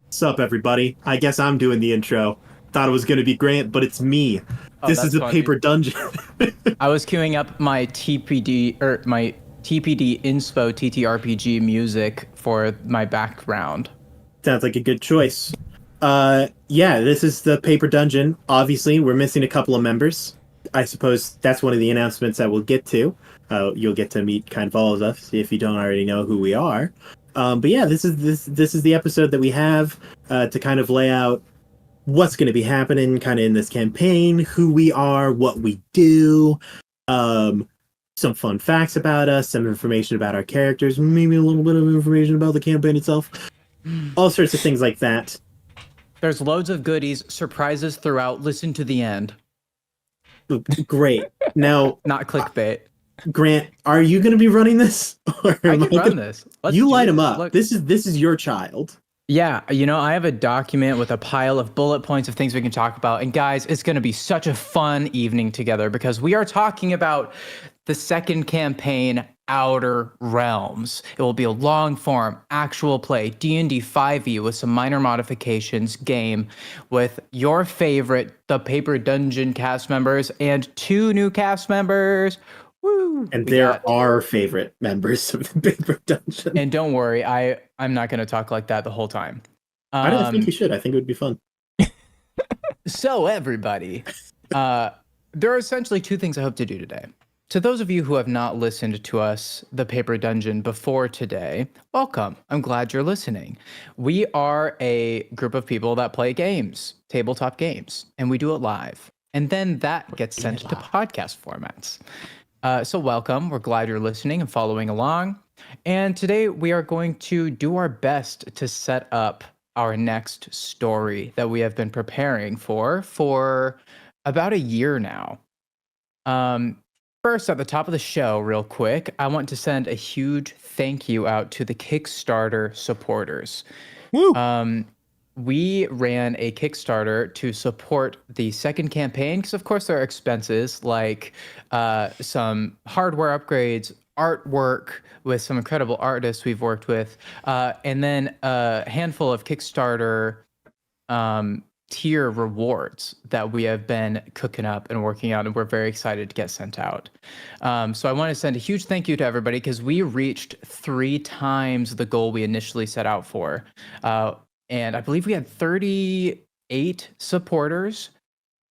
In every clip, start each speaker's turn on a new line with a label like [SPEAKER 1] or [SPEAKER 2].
[SPEAKER 1] Sup, everybody? I guess I'm doing the intro. Thought it was going to be Grant, but it's me.
[SPEAKER 2] Oh,
[SPEAKER 1] This is
[SPEAKER 2] that's
[SPEAKER 1] a
[SPEAKER 2] funny.
[SPEAKER 1] paper dungeon.
[SPEAKER 2] I was queuing up my TPD Inspo TTRPG music for my background.
[SPEAKER 1] Sounds like a good choice. Yeah, this is the paper dungeon. Obviously, we're missing a couple of members. I suppose that's one of the announcements that we'll get to. You'll get to meet kind of all of us if you don't already know who we are. But yeah, this is the episode that we have to kind of lay out what's going to be happening kind of in this campaign, who we are, what we do, um, some fun facts about us, some information about our characters, maybe a little bit of information about the campaign itself, all sorts of things like that.
[SPEAKER 2] There's loads of goodies, surprises throughout. Listen to the end.
[SPEAKER 1] Great. Now,
[SPEAKER 2] Not clickbait.
[SPEAKER 1] Grant, are you going to be running this, or
[SPEAKER 2] I
[SPEAKER 1] am I
[SPEAKER 2] can run
[SPEAKER 1] gonna...
[SPEAKER 2] this. Let's
[SPEAKER 1] You
[SPEAKER 2] do
[SPEAKER 1] light him
[SPEAKER 2] this.
[SPEAKER 1] up.
[SPEAKER 2] Look.
[SPEAKER 1] This is your child.
[SPEAKER 2] Yeah, I have a document with a pile of bullet points of things we can talk about. And guys, it's going to be such a fun evening together because we are talking about the second campaign, Outer Realms. It will be a long form, actual play, D&D 5e with some minor modifications game with your favorite, the Paper Dungeon cast members and 2 new cast members. Woo!
[SPEAKER 1] And
[SPEAKER 2] We
[SPEAKER 1] they're
[SPEAKER 2] got
[SPEAKER 1] our favorite members of the paper dungeon.
[SPEAKER 2] And don't worry, I'm not going to talk like that the whole time.
[SPEAKER 1] I don't think
[SPEAKER 2] Um,
[SPEAKER 1] you should. I think it would be fun.
[SPEAKER 2] so everybody, there are essentially 2 things I hope to do today. To those of you who have not listened to us, the Paper Dungeon, before today, welcome. I'm glad you're listening. We are a group of people that play games, tabletop games, and we do it live. And then that gets sent to podcast formats. So welcome. We're glad you're listening and following along. And today we are going to do our best to set up our next story that we have been preparing for about a year now. First, at the top of the show, real quick, I want to send a huge thank you out to the Kickstarter supporters.
[SPEAKER 3] Woo!
[SPEAKER 2] We ran a Kickstarter to support the second campaign because, of course, there are expenses like some hardware upgrades, artwork with some incredible artists we've worked with, and then a handful of Kickstarter tier rewards that we have been cooking up and working out, and we're very excited to get sent out. So I want to send a huge thank you to everybody because we reached 3 times the goal we initially set out for. And I believe we had 38 supporters.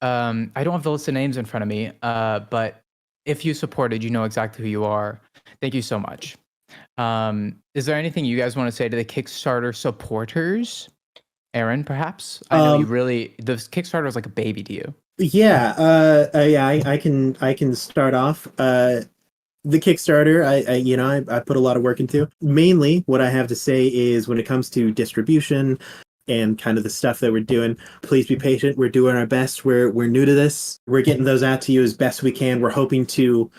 [SPEAKER 2] I don't have the list of names in front of me, but if you supported, you know exactly who you are. Thank you so much. Is there anything you guys want to say to the Kickstarter supporters? Aaron, perhaps? I know you really, the Kickstarter is like a baby to you.
[SPEAKER 1] Yeah, I can start off. The Kickstarter, I put a lot of work into. Mainly, what I have to say is when it comes to distribution and kind of the stuff that we're doing, please be patient. We're doing our best. We're new to this. We're getting those out to you as best we can. We're hoping to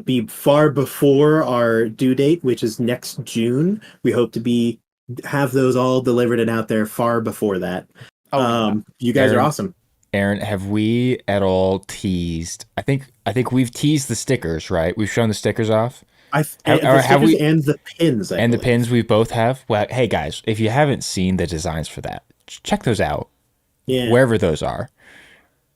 [SPEAKER 1] be far before our due date, which is next June. We hope to have those all delivered and out there far before that. You guys are awesome.
[SPEAKER 3] Aaron, have we at all teased? I think we've teased the stickers, right? We've shown the stickers off.
[SPEAKER 1] The stickers and the pins. I
[SPEAKER 3] and the
[SPEAKER 1] believe.
[SPEAKER 3] pins we both have. Well, hey guys, if you haven't seen the designs for that, check those out.
[SPEAKER 1] Yeah.
[SPEAKER 3] Wherever those are.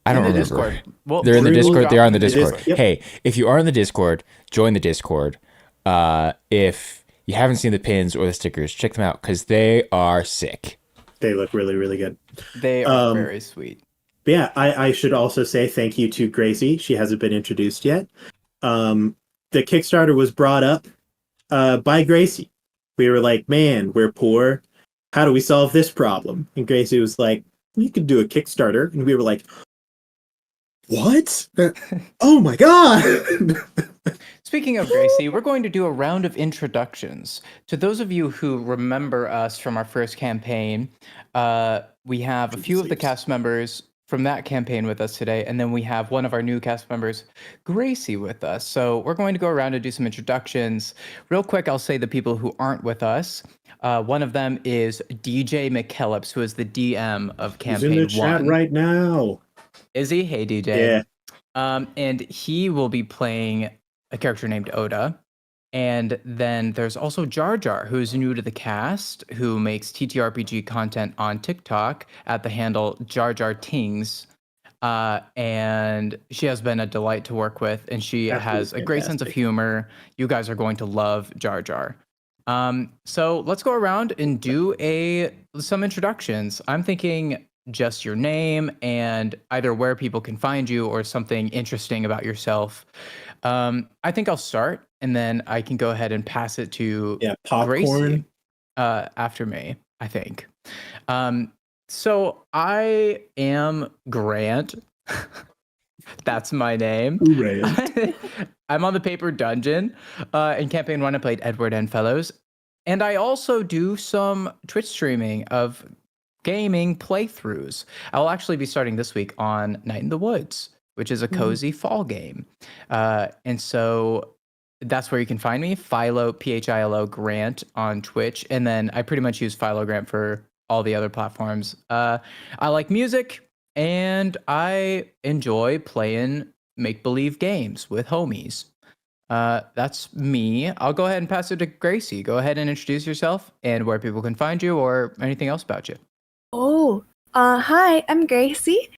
[SPEAKER 3] I don't remember.
[SPEAKER 2] Discord. Well,
[SPEAKER 3] They're in the Discord. They are in the
[SPEAKER 1] Discord.
[SPEAKER 3] Discord.
[SPEAKER 1] Yep.
[SPEAKER 3] Hey, if you are in the Discord, join the Discord. If you haven't seen the pins or the stickers, check them out because they are sick.
[SPEAKER 1] They look really, really good.
[SPEAKER 2] They are very sweet.
[SPEAKER 1] But yeah, I should also say thank you to Gracie. She hasn't been introduced yet. The Kickstarter was brought up by Gracie. We were like, man, we're poor. How do we solve this problem? And Gracie was like, we could do a Kickstarter. And we were like, what? Oh my God.
[SPEAKER 2] Speaking of Gracie, we're going to do a round of introductions. To those of you who remember us from our first campaign, we have a few of the cast members from that campaign with us today, and then we have one of our new cast members, Gracie, with us. So we're going to go around and do some introductions. Real quick, I'll say the people who aren't with us. One of them is DJ McKellips, who is the DM of campaign 1.
[SPEAKER 1] He's in the chat right now.
[SPEAKER 2] Is he? Hey, DJ.
[SPEAKER 1] Yeah.
[SPEAKER 2] And he will be playing a character named Oda. And then there's also Jar Jar, who's new to the cast, who makes TTRPG content on TikTok at the handle Jar Jar Tings. And she has been a delight to work with, and she has a great sense of
[SPEAKER 1] fantastic.
[SPEAKER 2] humor. You guys are going to love Jar Jar. So let's go around and do some introductions. I'm thinking just your name and either where people can find you or something interesting about yourself. I think I'll start, and then I can go ahead and pass it to
[SPEAKER 1] Popcorn.
[SPEAKER 2] Gracie after me, I think. So I am Grant. That's my name.
[SPEAKER 1] Grant.
[SPEAKER 2] I'm on the Paper Dungeon. In Campaign 1, I played Edward N. Fellows. And I also do some Twitch streaming of gaming playthroughs. I will actually be starting this week on Night in the Woods, which is a cozy fall game. And so that's where you can find me, Philo, Philo Grant on Twitch. And then I pretty much use Philo Grant for all the other platforms. I like music, and I enjoy playing make-believe games with homies. That's me. I'll go ahead and pass it to Gracie. Go ahead and introduce yourself and where people can find you or anything else about you.
[SPEAKER 4] Hi, I'm Gracie.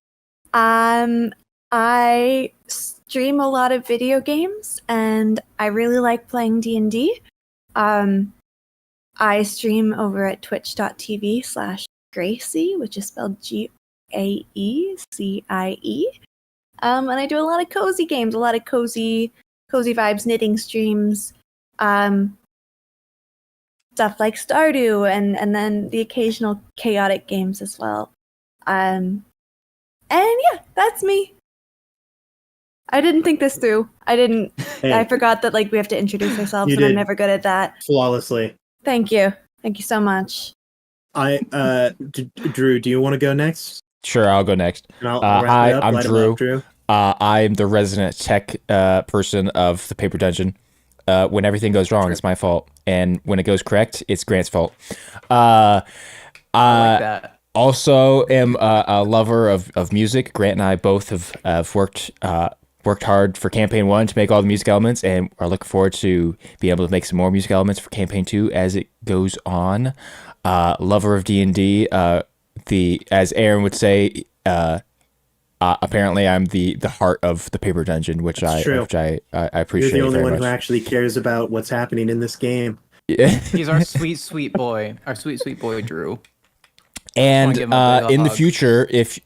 [SPEAKER 4] I stream a lot of video games, and I really like playing D&D. I stream over at twitch.tv/Gracie, which is spelled Gaecie. And I do a lot of cozy games, a lot of cozy vibes, knitting streams, stuff like Stardew, and then the occasional chaotic games as well. And yeah, that's me. I didn't think this through. I forgot that we have to introduce ourselves, and I'm never good at that.
[SPEAKER 1] Flawlessly.
[SPEAKER 4] Thank you so much.
[SPEAKER 1] Drew, do you want to go next?
[SPEAKER 3] Sure, I'll go next.
[SPEAKER 1] I'll
[SPEAKER 3] Hi, I'm
[SPEAKER 1] Light 'em
[SPEAKER 3] Drew.
[SPEAKER 1] up, Drew.
[SPEAKER 3] I'm the resident tech person of the Paper Dungeon. When everything goes wrong, it's my fault, and when it goes correct, it's Grant's fault.
[SPEAKER 2] I like that.
[SPEAKER 3] Also, am a lover of music. Grant and I both have worked hard for Campaign 1 to make all the music elements, and are looking forward to being able to make some more music elements for Campaign 2 as it goes on. Lover of D&D. As Aaron would say, apparently I'm the heart of the Paper Dungeon, which I appreciate.
[SPEAKER 1] You're the only
[SPEAKER 3] very
[SPEAKER 1] one
[SPEAKER 3] much.
[SPEAKER 1] who actually cares about what's happening in this game.
[SPEAKER 2] He's our sweet boy. Our sweet boy, Drew.
[SPEAKER 3] And in the future, if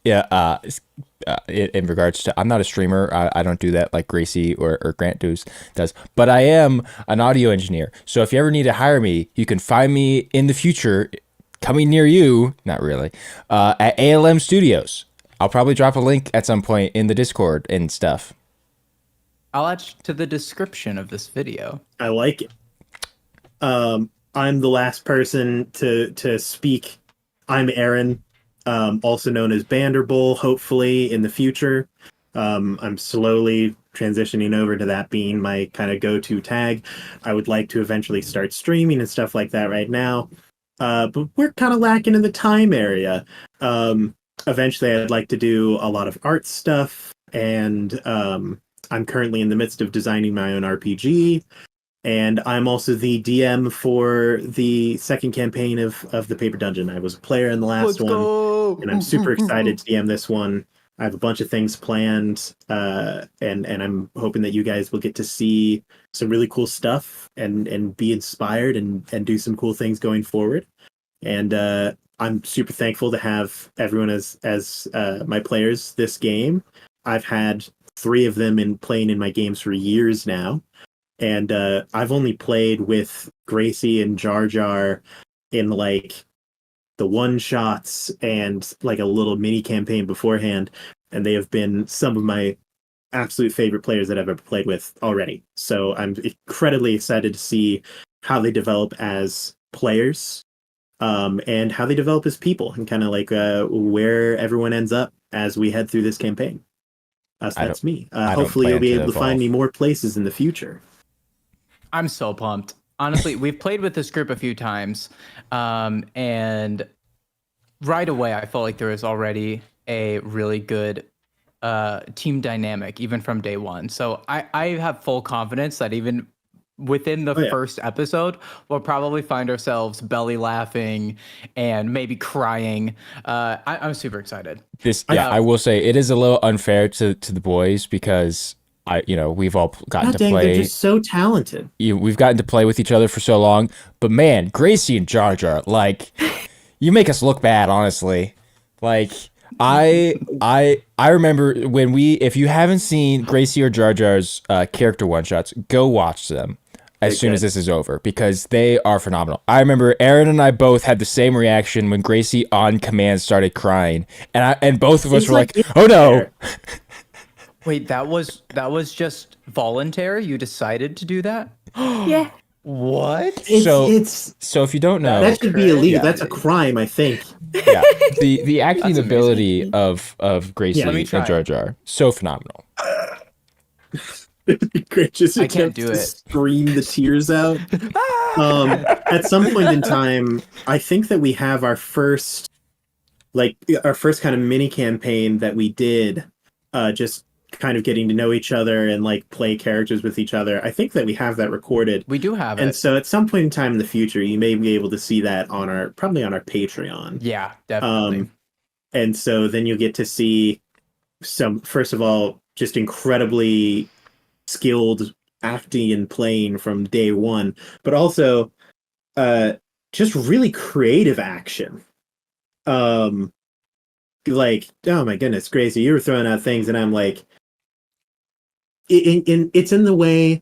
[SPEAKER 3] in regards to, I'm not a streamer. I don't do that like Gracie or Grant does. But I am an audio engineer. So if you ever need to hire me, you can find me in the future, coming near you. Not really. At ALM Studios. I'll probably drop a link at some point in the Discord and stuff.
[SPEAKER 2] I'll add to the description of this video.
[SPEAKER 1] I like it. I'm the last person to speak. I'm Aaron, also known as Banderbull, hopefully in the future. I'm slowly transitioning over to that being my kind of go-to tag. I would like to eventually start streaming and stuff like that right now. But we're kind of lacking in the time area. Eventually, I'd like to do a lot of art stuff, and I'm currently in the midst of designing my own RPG. And I'm also the DM for the second campaign of the Paper Dungeon. I was a player in the last one, and I'm super excited to DM this one. I have a bunch of things planned, and I'm hoping that you guys will get to see some really cool stuff and be inspired and do some cool things going forward. And I'm super thankful to have everyone as my players this game. I've had 3 of them playing in my games for years now. And I've only played with Gracie and Jar Jar in the one-shots and a little mini campaign beforehand. And they have been some of my absolute favorite players that I've ever played with already. So I'm incredibly excited to see how they develop as players, and how they develop as people, and kind of where everyone ends up as we head through this campaign. So that's me. Hopefully you'll be able to find me more places in the future.
[SPEAKER 2] I'm so pumped. Honestly, we've played with this group a few times, and right away I felt like there was already a really good team dynamic, even from day one. So I have full confidence that even within the
[SPEAKER 1] Oh, yeah.
[SPEAKER 2] first episode, we'll probably find ourselves belly laughing and maybe crying. I'm super excited.
[SPEAKER 3] I will say it is a little unfair to the boys because we've all gotten
[SPEAKER 1] God
[SPEAKER 3] to
[SPEAKER 1] dang, they're
[SPEAKER 3] play.
[SPEAKER 1] just so talented.
[SPEAKER 3] We've gotten to play with each other for so long, but man, Gracie and Jar Jar, like, you make us look bad, honestly. Like, I remember when if you haven't seen Gracie or Jar Jar's character one shots, go watch them as soon as this is over because they are phenomenal. I remember Aaron and I both had the same reaction when Gracie on command started crying, and both of us were like, "Oh no!"
[SPEAKER 2] Wait, that was just voluntary? You decided to do that?
[SPEAKER 4] Yeah.
[SPEAKER 2] What?
[SPEAKER 3] So if you don't know,
[SPEAKER 1] that should be illegal.
[SPEAKER 3] Yeah.
[SPEAKER 1] That's a crime, I think.
[SPEAKER 3] Yeah, the acting
[SPEAKER 2] That's
[SPEAKER 3] ability of Gracie
[SPEAKER 2] Let me try
[SPEAKER 3] and Jar Jar, so phenomenal.
[SPEAKER 1] Great, just
[SPEAKER 2] I can't
[SPEAKER 1] attempt
[SPEAKER 2] do
[SPEAKER 1] to
[SPEAKER 2] it.
[SPEAKER 1] scream the tears out. At some point in time, I think that we have our first kind of mini campaign that we did, just kind of getting to know each other and like play characters with each other. I think that we have that recorded.
[SPEAKER 2] We do have
[SPEAKER 1] And
[SPEAKER 2] it.
[SPEAKER 1] so at some point in time in the future, you may be able to see that probably on our Patreon.
[SPEAKER 2] Yeah, definitely.
[SPEAKER 1] And so then you'll get to see first of all, just incredibly skilled acting and playing from day one, but also just really creative action. Like, oh my goodness, Gracie, you were throwing out things, and I'm like, it's in the way.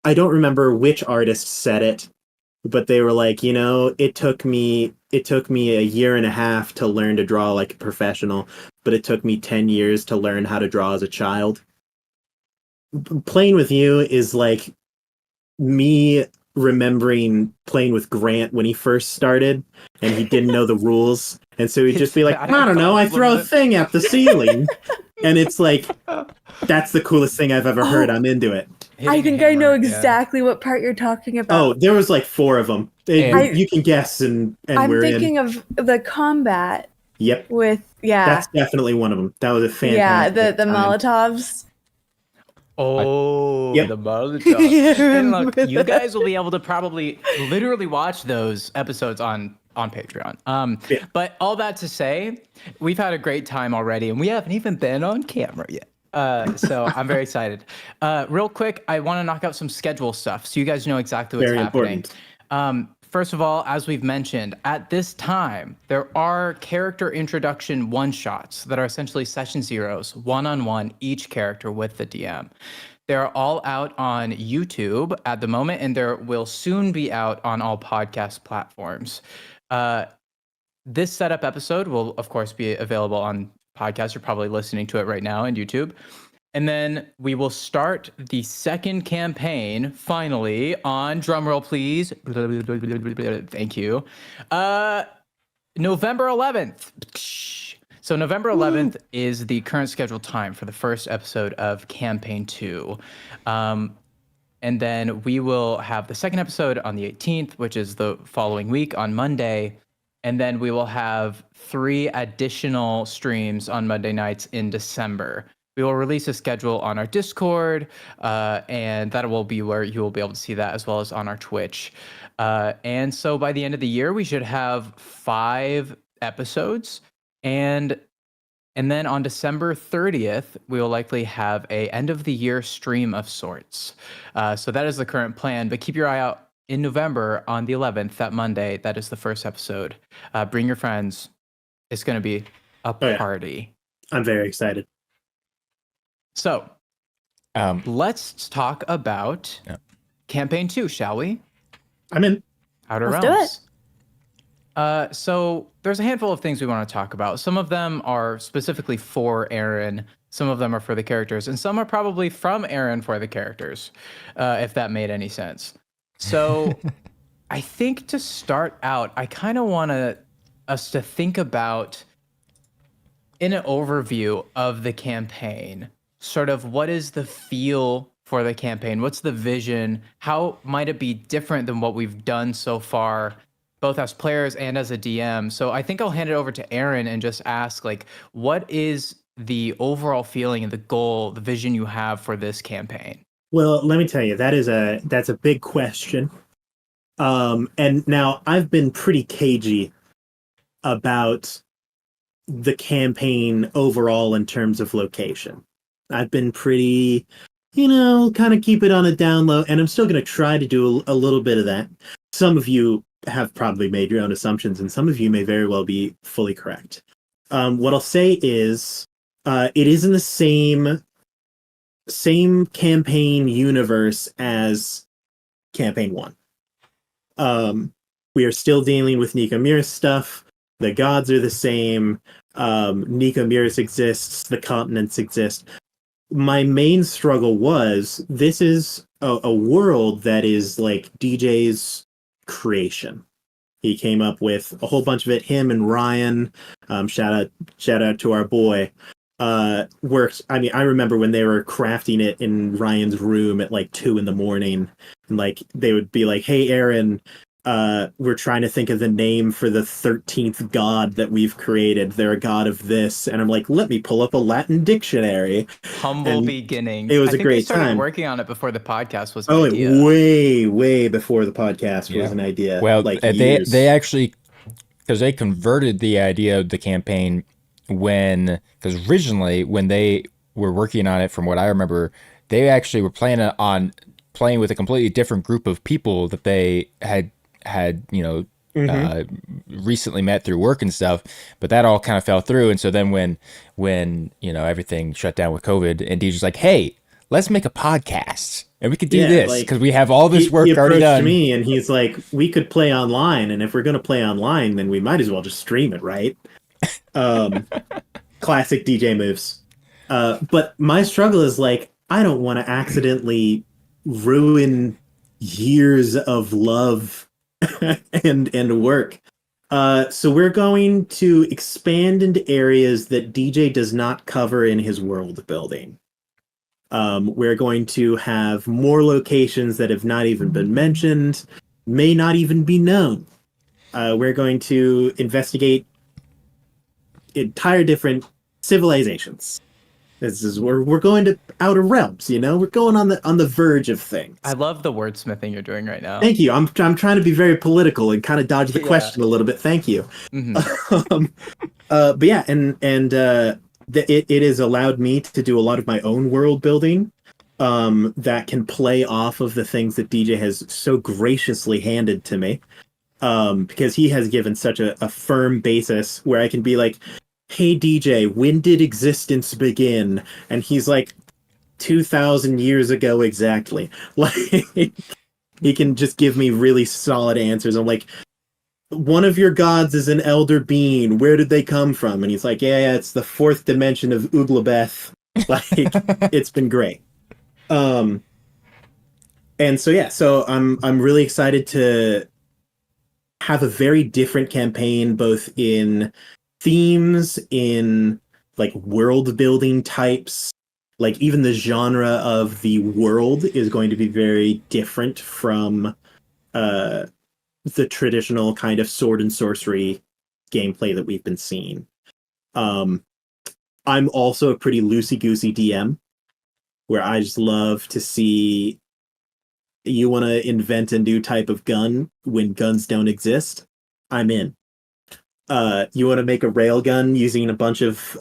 [SPEAKER 1] I don't remember which artist said it, but they were like, it took me a year and a half to learn to draw like a professional, but it took me 10 years to learn how to draw as a child. Playing with you is like me remembering playing with Grant when he first started and he didn't know the rules, and so he'd just be like, I don't know, I throw a thing at the ceiling. And it's like, that's the coolest thing I've ever heard. I'm into it.
[SPEAKER 4] I think I know exactly what part you're talking about.
[SPEAKER 1] Oh, there was like 4 of them. You can guess, and
[SPEAKER 4] I'm
[SPEAKER 1] we're
[SPEAKER 4] thinking of the combat.
[SPEAKER 1] Yep.
[SPEAKER 4] With
[SPEAKER 1] That's definitely one of them. That was a fantastic.
[SPEAKER 4] Yeah, the Molotovs.
[SPEAKER 2] Oh,
[SPEAKER 1] Yep.
[SPEAKER 2] the Molotov. And look, you guys will be able to probably literally watch those episodes on Patreon.
[SPEAKER 1] Yeah.
[SPEAKER 2] But all that to say, we've had a great time already, and we haven't even been on camera yet. So I'm very excited. Real quick, I want to knock out some schedule stuff so you guys know exactly what's
[SPEAKER 1] Very
[SPEAKER 2] happening.
[SPEAKER 1] important.
[SPEAKER 2] First of all, as we've mentioned, at this time, there are character introduction one-shots that are essentially session zeros, one-on-one, each character with the DM. They're all out on YouTube at the moment, and there will soon be out on all podcast platforms. This setup episode will, of course, be available on podcasts. You're probably listening to it right now on YouTube. And then we will start the second campaign finally on, drumroll please. Thank you. November 11th. So November 11th is the current scheduled time for the first episode of Campaign 2. And then we will have the second episode on the 18th, which is the following week on Monday. And then we will have 3 additional streams on Monday nights in December. We will release a schedule on our Discord, and that will be where you will be able to see that, as well as on our Twitch. And so by the end of the year, we should have 5 episodes. And then on December 30th, we will likely have a end of the year stream of sorts. So that is the current plan, but keep your eye out in November on the 11th, that Monday. That is the first episode. Bring your friends. It's going to be a party.
[SPEAKER 1] I'm very excited.
[SPEAKER 2] So let's talk about Campaign 2, shall we?
[SPEAKER 1] I'm in.
[SPEAKER 2] Outer
[SPEAKER 4] Let's
[SPEAKER 2] Realms.
[SPEAKER 4] do
[SPEAKER 2] So there's a handful of things we want to talk about. Some of them are specifically for Aaron. Some of them are for the characters. And some are probably from Aaron for the characters, if that made any sense. So I think to start out, I kind of want us to think about, in an overview of the campaign, sort of what is the feel for the campaign? What's the vision? How might it be different than what we've done so far, both as players and as a DM? So I think I'll hand it over to Aaron and just ask, like, what is the overall feeling and the goal, the vision you have for this campaign?
[SPEAKER 1] Well, let me tell you, that's a big question. And now I've been pretty cagey about the campaign overall in terms of location. I've been pretty, kind of keep it on a down low, and I'm still going to try to do a little bit of that. Some of you have probably made your own assumptions, and some of you may very well be fully correct. What I'll say is, it is in the same campaign universe as campaign one. We are still dealing with Nicomeris stuff. The gods are the same. Nicomeris exists. The continents exist. My main struggle was this is a world that is like DJ's creation. He came up with a whole bunch of it. Him and Ryan, shout out to our boy. Worked. I mean, I remember when they were crafting it in Ryan's room at like 2 a.m, and like they would be like, "Hey, Aaron, we're trying to think of the name for the 13th god that we've created. They're a god of this," and I'm like, "Let me pull up a Latin dictionary."
[SPEAKER 2] Humble
[SPEAKER 1] And
[SPEAKER 2] beginnings.
[SPEAKER 1] it was
[SPEAKER 2] I
[SPEAKER 1] a
[SPEAKER 2] think
[SPEAKER 1] great
[SPEAKER 2] they started
[SPEAKER 1] time.
[SPEAKER 2] working on it before the podcast was an
[SPEAKER 1] Oh,
[SPEAKER 2] idea.
[SPEAKER 1] way before the podcast was an idea.
[SPEAKER 3] Well,
[SPEAKER 1] like
[SPEAKER 3] they
[SPEAKER 1] years.
[SPEAKER 3] they actually, because they converted the idea of the campaign because originally when they were working on it, from what I remember, they actually were planning on playing with a completely different group of people that they had recently met through work and stuff, but that all kind of fell through. And so then when everything shut down with COVID, and DJ's like, "Hey, let's make a podcast and we could do this
[SPEAKER 1] like
[SPEAKER 3] because we have all this work
[SPEAKER 1] he
[SPEAKER 3] already
[SPEAKER 1] approached
[SPEAKER 3] done."
[SPEAKER 1] me and he's like, "We could play online, and if we're gonna play online, then we might as well just stream it, right?" Um, classic DJ moves. But my struggle is like, I don't want to accidentally ruin years of love and work. So we're going to expand into areas that DJ does not cover in his world building. We're going to have more locations that have not even been mentioned, may not even be known. We're going to investigate entire different civilizations. This is we're going to outer realms, We're going on the verge of things.
[SPEAKER 2] I love the wordsmithing you're doing right now.
[SPEAKER 1] Thank you. I'm trying to be very political and kind of dodge the
[SPEAKER 2] Yeah.
[SPEAKER 1] question a little bit. Thank you.
[SPEAKER 2] Mhm.
[SPEAKER 1] But yeah, and it has allowed me to do a lot of my own world building that can play off of the things that DJ has so graciously handed to me. Because he has given such a firm basis where I can be like, "Hey DJ, when did existence begin?" And he's like, 2,000 years ago exactly. Like, he can just give me really solid answers. I'm like, "One of your gods is an elder being. Where did they come from?" And he's like, "Yeah, it's the 4th dimension of Uglabeth." Like, it's been great. And so yeah, so I'm really excited to have a very different campaign, both in themes, in like world building types, like even the genre of the world is going to be very different from uh the traditional kind of sword and sorcery gameplay that we've been seeing. um I'm also a pretty loosey goosey DM, where I just love to see, you want to invent a new type of gun when guns don't exist, I'm in. You want to make a railgun using a bunch of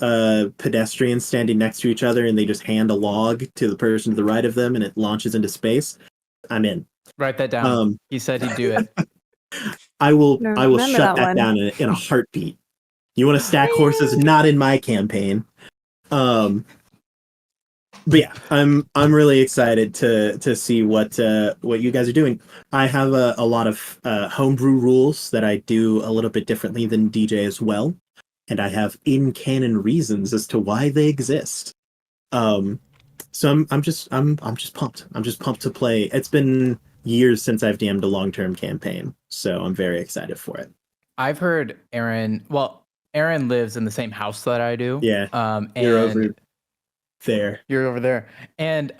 [SPEAKER 1] pedestrians standing next to each other, and they just hand a log to the person to the right of them, and it launches into space, I'm in.
[SPEAKER 2] Write that down. He said he'd do it.
[SPEAKER 1] I will
[SPEAKER 4] Remember
[SPEAKER 1] shut
[SPEAKER 4] that
[SPEAKER 1] that
[SPEAKER 4] one.
[SPEAKER 1] down in a heartbeat. You want to stack horses? Not in my campaign. But yeah, I'm really excited to see what you guys are doing. I have a lot of homebrew rules that I do a little bit differently than DJ as well, and I have in canon reasons as to why they exist. So I'm just pumped. I'm just pumped to play. It's been years since I've DM'd a long-term campaign, so I'm very excited for it.
[SPEAKER 2] I've heard Aaron. Well, Aaron lives in the same house that I do.
[SPEAKER 1] Yeah,
[SPEAKER 2] And
[SPEAKER 1] you're over there.
[SPEAKER 2] You're over there. And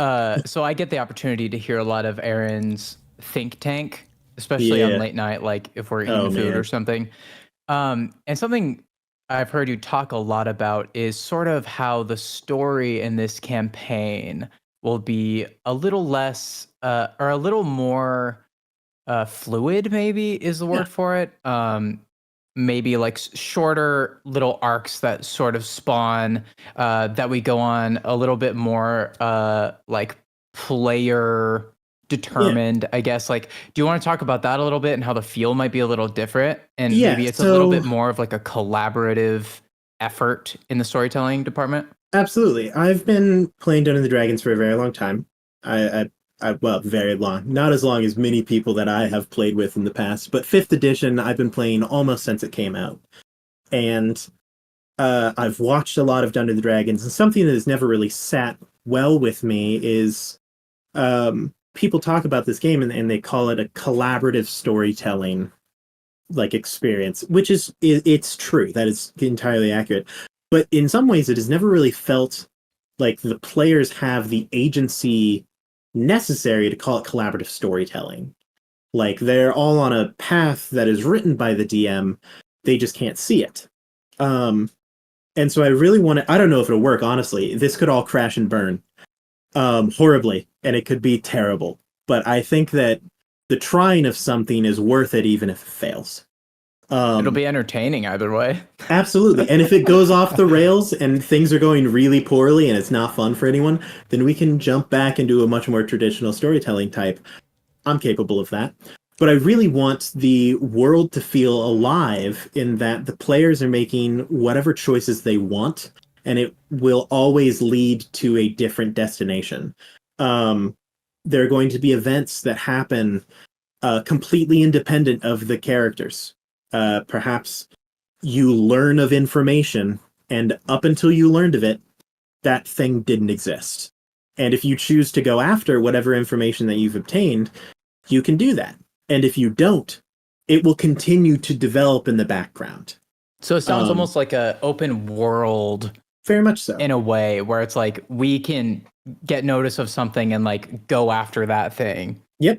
[SPEAKER 2] so I get the opportunity to hear a lot of Aaron's think tank, especially on
[SPEAKER 1] Yeah.
[SPEAKER 2] late night, like if we're eating
[SPEAKER 1] Oh,
[SPEAKER 2] food
[SPEAKER 1] man.
[SPEAKER 2] or something. And something I've heard you talk a lot about is sort of how the story in this campaign will be a little less or a little more fluid, maybe is the word for it. Maybe like shorter little arcs that sort of spawn that we go on a little bit more like player determined, I guess. Like, do you want to talk about that a little bit and how the feel might be a little different, and maybe it's a little bit more of like a collaborative effort in the storytelling department?
[SPEAKER 1] Absolutely. I've been playing Dungeons and Dragons for a very long time. Well, very long. Not as long as many people that I have played with in the past, but 5th edition I've been playing almost since it came out. And I've watched a lot of Dungeons and Dragons, and something that has never really sat well with me is people talk about this game and they call it a collaborative storytelling like experience, which is it's true. That is entirely accurate. But in some ways, it has never really felt like the players have the agency necessary to call it collaborative storytelling. Like they're all on a path that is written by the DM, they just can't see it. And so I really want to. I don't know if it'll work. Honestly, this could all crash and burn horribly, and it could be terrible. But I think that the trying of something is worth it, even if it fails.
[SPEAKER 2] It'll be entertaining either way.
[SPEAKER 1] Absolutely. And if it goes off the rails and things are going really poorly and it's not fun for anyone, then we can jump back into a much more traditional storytelling type. I'm capable of that. But I really want the world to feel alive in that the players are making whatever choices they want, and it will always lead to a different destination. There are going to be events that happen completely independent of the characters. Perhaps you learn of information, and up until you learned of it, that thing didn't exist. And if you choose to go after whatever information that you've obtained, you can do that. And if you don't, it will continue to develop in the background.
[SPEAKER 2] So it sounds almost like a open world,
[SPEAKER 1] very much so,
[SPEAKER 2] in a way where it's like we can get notice of something and like go after that thing.
[SPEAKER 1] Yep.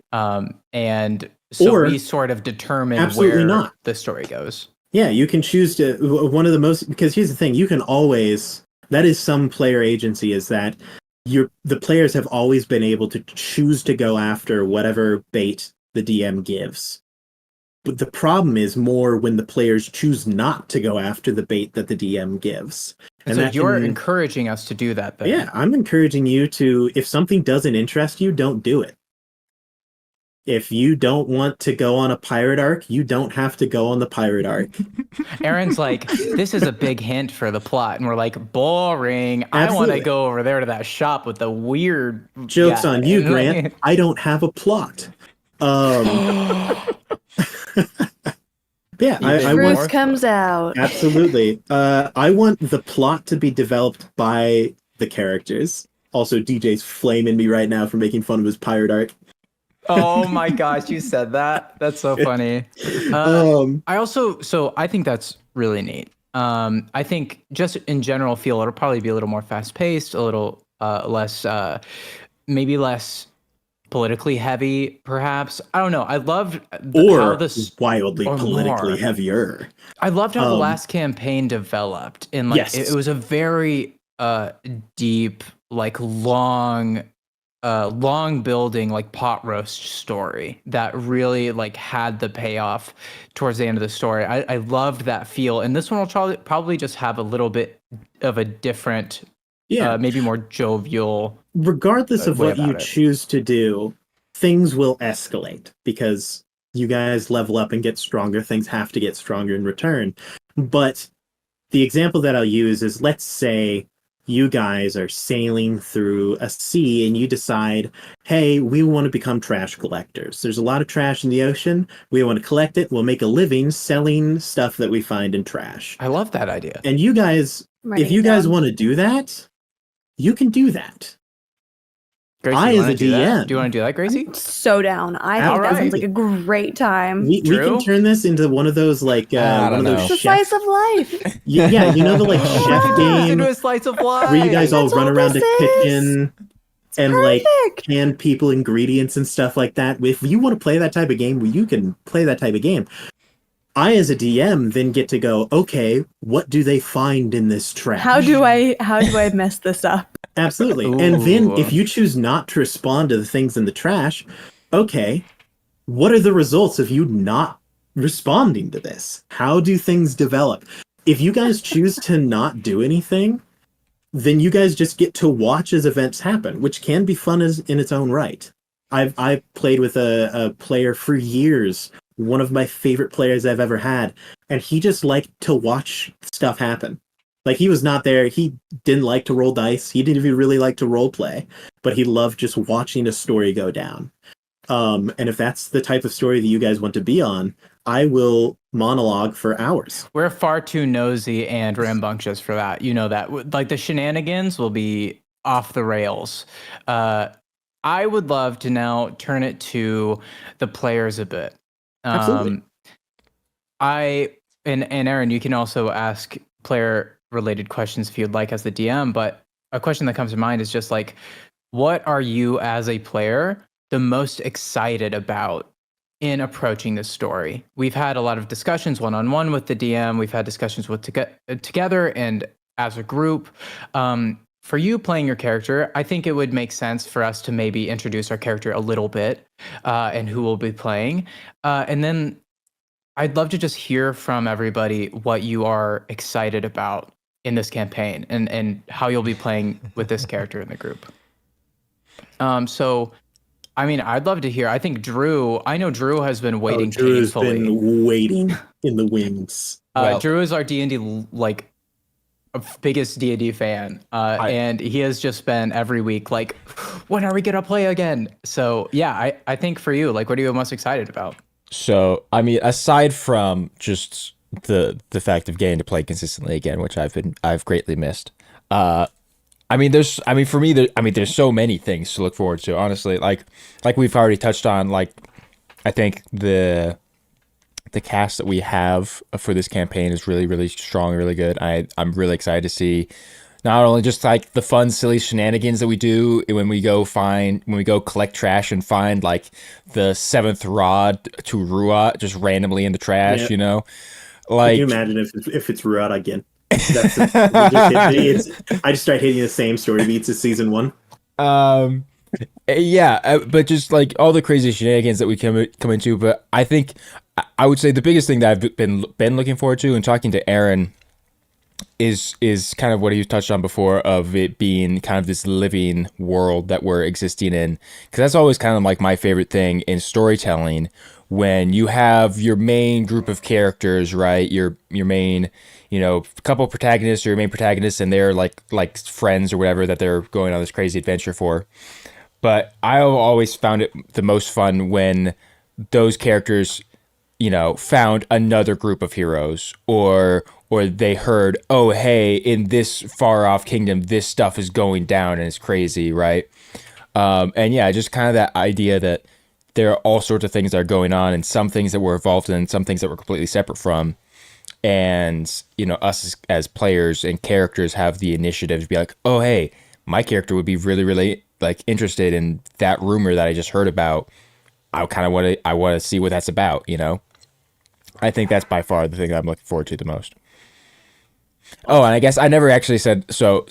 [SPEAKER 2] And so
[SPEAKER 1] or
[SPEAKER 2] we sort of determine
[SPEAKER 1] absolutely
[SPEAKER 2] where
[SPEAKER 1] not.
[SPEAKER 2] The story goes.
[SPEAKER 1] Yeah, you can choose to one of the most, because here's the thing, you can always, that is some player agency, is that the players have always been able to choose to go after whatever bait the DM gives. But the problem is more when the players choose not to go after the bait that the DM gives.
[SPEAKER 2] And so you're encouraging us to do that then.
[SPEAKER 1] Yeah, I'm encouraging you to, if something doesn't interest you, don't do it. If you don't want to go on a pirate arc, you don't have to go on the pirate arc.
[SPEAKER 2] Aaron's like, this is a big hint for the plot. And we're like, boring.
[SPEAKER 1] Absolutely.
[SPEAKER 2] I want to go over there to that shop with the weird...
[SPEAKER 1] Joke's on you, Grant. I don't have a plot. Yeah,
[SPEAKER 4] Bruce comes out.
[SPEAKER 1] Absolutely. I want the plot to be developed by the characters. Also, DJ's flaming me right now for making fun of his pirate arc.
[SPEAKER 2] Oh my gosh, you said that? That's so funny. I think that's really neat. I think just in general feel it'll probably be a little more fast paced, a little less, maybe less politically heavy, perhaps. I don't know. I loved how this
[SPEAKER 1] wildly politically heavier.
[SPEAKER 2] I loved how the last campaign developed, and like
[SPEAKER 1] yes.
[SPEAKER 2] it was a very deep, like long building, like pot roast story that really like had the payoff towards the end of the story. I loved that feel, and this one will probably just have a little bit of a different, maybe more jovial.
[SPEAKER 1] Regardless of what you choose to do, things will escalate because you guys level up and get stronger. Things have to get stronger in return. But the example that I'll use is, let's say you guys are sailing through a sea and you decide, hey, we want to become trash collectors. There's a lot of trash in the ocean. We want to collect it. We'll make a living selling stuff that we find in trash.
[SPEAKER 2] I love that idea.
[SPEAKER 1] And you guys, if you guys want to do that, you can do that.
[SPEAKER 2] Gracie,
[SPEAKER 1] I, as a DM.
[SPEAKER 2] Do you want to do that, Gracie?
[SPEAKER 4] I'm so down. I think that sounds like a great time.
[SPEAKER 1] We can turn this into one of those, like, one of those
[SPEAKER 4] it's a slice of life.
[SPEAKER 1] Yeah, you know the, like, chef game?
[SPEAKER 2] Into a slice of life.
[SPEAKER 1] Where you guys all run around the kitchen and, like, can people ingredients and stuff like that. If you want to play that type of game, well, you can play that type of game. I, as a DM, then get to go, okay, what do they find in this trash?
[SPEAKER 4] How do I mess this up?
[SPEAKER 1] Absolutely. And then
[SPEAKER 2] Ooh.
[SPEAKER 1] if you choose not to respond to the things in the trash, okay, what are the results of you not responding to this? How do things develop? If you guys choose to not do anything, then you guys just get to watch as events happen, which can be fun as in its own right. I've played with a player for years, one of my favorite players I've ever had, and he just liked to watch stuff happen. Like, he was not there. He didn't like to roll dice. He didn't even really like to role play, but he loved just watching a story go down. And if that's the type of story that you guys want to be on, I will monologue for hours.
[SPEAKER 2] We're far too nosy and rambunctious for that. You know that. Like, the shenanigans will be off the rails. I would love to now turn it to the players a bit.
[SPEAKER 1] Absolutely.
[SPEAKER 2] And Aaron, you can also ask player related questions if you'd like as the DM, but a question that comes to mind is just like, what are you as a player the most excited about in approaching this story? We've had a lot of discussions one-on-one with the DM. We've had discussions with together and as a group. For you playing your character, I think it would make sense for us to maybe introduce our character a little bit and who we'll be playing. And then I'd love to just hear from everybody what you are excited about in this campaign and how you'll be playing with this character in the group. So, I mean, I'd love to hear. I think I know Drew has been waiting
[SPEAKER 1] Drew's
[SPEAKER 2] painfully.
[SPEAKER 1] been waiting in the wings.
[SPEAKER 2] Drew is our D&D like biggest D&D fan, and he has just been every week like, when are we gonna play again? So yeah, I think for you, like, what are you most excited about?
[SPEAKER 3] So, I mean, aside from just the fact of getting to play consistently again, which I've greatly missed. For me, there's so many things to look forward to, honestly. Like we've already touched on, like, I think the cast that we have for this campaign is really, really strong, really good. I'm really excited to see not only just like the fun, silly shenanigans that we do when we go collect trash and find like the 7th rod to Ruat just randomly in the trash,
[SPEAKER 1] Yep.
[SPEAKER 3] you know?
[SPEAKER 1] Can
[SPEAKER 3] Like,
[SPEAKER 1] you imagine if it's Ruat again? I just start hitting the same story beats as season 1.
[SPEAKER 3] but just like all the crazy shenanigans that we come into. But I think I would say the biggest thing that I've been looking forward to and talking to Aaron is kind of what he touched on before, of it being kind of this living world that we're existing in, because that's always kind of like my favorite thing in storytelling, when you have your main group of characters, right? Your main, couple protagonists or your main protagonists, and they're like friends or whatever that they're going on this crazy adventure for. But I always found it the most fun when those characters, found another group of heroes, or they heard, oh, hey, in this far off kingdom, this stuff is going down and it's crazy, right? And yeah, just kind of that idea that there are all sorts of things that are going on, and some things that we're involved in, and some things that we're completely separate from. And, us as players and characters have the initiative to be like, oh, hey, my character would be really, really like interested in that rumor that I just heard about. I want to see what that's about, I think that's by far the thing that I'm looking forward to the most. Oh, and I guess I never actually said so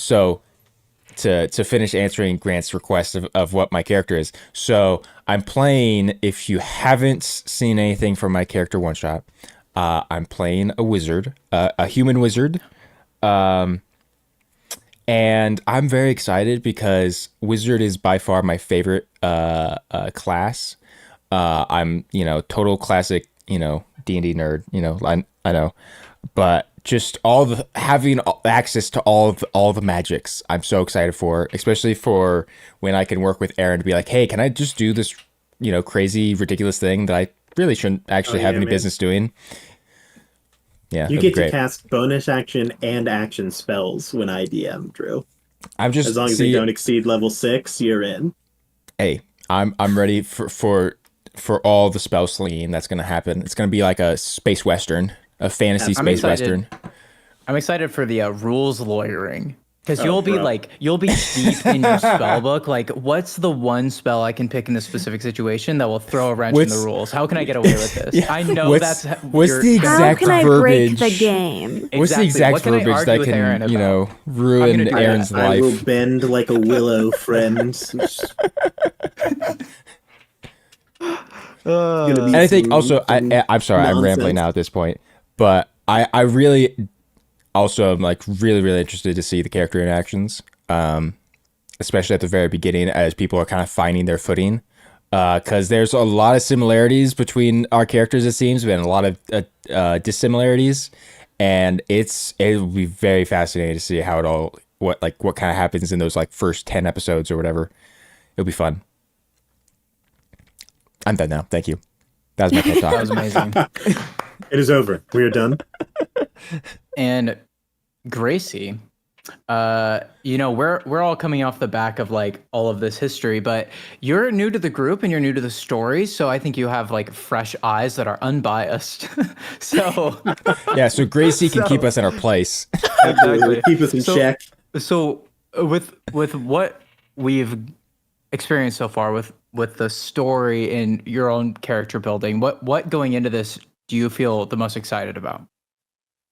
[SPEAKER 3] to finish answering Grant's request of what my character is. So I'm playing, if you haven't seen anything from my character one shot, I'm playing a wizard, a human wizard. And I'm very excited because wizard is by far my favorite class. I'm, total classic, D&D nerd, I know, but just having access to all the magics, I'm so excited for, especially for when I can work with Aaron to be like, hey, can I just do this, crazy, ridiculous thing that I really shouldn't actually have any business doing? Yeah,
[SPEAKER 1] you get to cast bonus action and action spells when I DM, Drew. As long as they don't exceed level 6, you're in.
[SPEAKER 3] Hey, I'm ready for all the spell slinging that's going to happen. It's going to be like a space western, a fantasy space western.
[SPEAKER 2] I'm excited for the rules lawyering. Because
[SPEAKER 1] Oh,
[SPEAKER 2] you'll be deep in your spell book. Like, what's the one spell I can pick in this specific situation that will throw a wrench in the
[SPEAKER 3] What's-
[SPEAKER 2] rules? How can I get away with this?
[SPEAKER 3] Yeah.
[SPEAKER 2] I know
[SPEAKER 3] What's-
[SPEAKER 2] that's
[SPEAKER 3] what's
[SPEAKER 2] you're
[SPEAKER 3] the
[SPEAKER 2] gonna-
[SPEAKER 4] How
[SPEAKER 3] exact
[SPEAKER 4] can I break the
[SPEAKER 3] verbiage?
[SPEAKER 4] game?
[SPEAKER 3] What's the
[SPEAKER 2] Exactly.
[SPEAKER 3] exact
[SPEAKER 2] What can I
[SPEAKER 3] verbiage
[SPEAKER 2] argue
[SPEAKER 3] that
[SPEAKER 2] with Aaron
[SPEAKER 3] can,
[SPEAKER 2] about?
[SPEAKER 3] ruin
[SPEAKER 2] do that.
[SPEAKER 3] Aaron's
[SPEAKER 1] I will
[SPEAKER 3] life?
[SPEAKER 1] bend like a willow, friends.
[SPEAKER 3] And I think also, I'm sorry, I'm rambling now at this point, but I really also am like really, really interested to see the character interactions, especially at the very beginning as people are kind of finding their footing. Because there's a lot of similarities between our characters, it seems, and a lot of dissimilarities, and it will be very fascinating to see how it all what kind of happens in those like first 10 episodes or whatever. It'll be fun. I'm done now. Thank you. That was my pep talk.
[SPEAKER 2] That was amazing.
[SPEAKER 1] It is over. We are done.
[SPEAKER 2] And Gracie, we're all coming off the back of like all of this history, but you're new to the group and you're new to the story, so I think you have like fresh eyes that are unbiased. So
[SPEAKER 3] Yeah, so Gracie can keep us in our place.
[SPEAKER 2] exactly.
[SPEAKER 1] Keep us in check.
[SPEAKER 2] So with what we've experienced so far with the story and your own character building, what going into this do you feel the most excited about?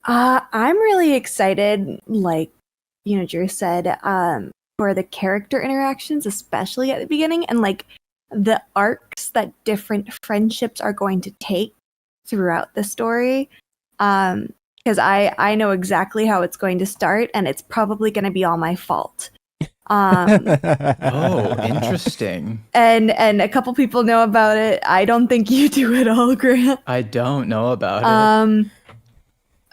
[SPEAKER 4] I'm really excited, like, Drew said, for the character interactions, especially at the beginning, and like the arcs that different friendships are going to take throughout the story. Because I know exactly how it's going to start, and it's probably going to be all my fault.
[SPEAKER 2] Oh, interesting.
[SPEAKER 4] And a couple people know about it. I don't think you do at all, Grant.
[SPEAKER 2] I don't know about it.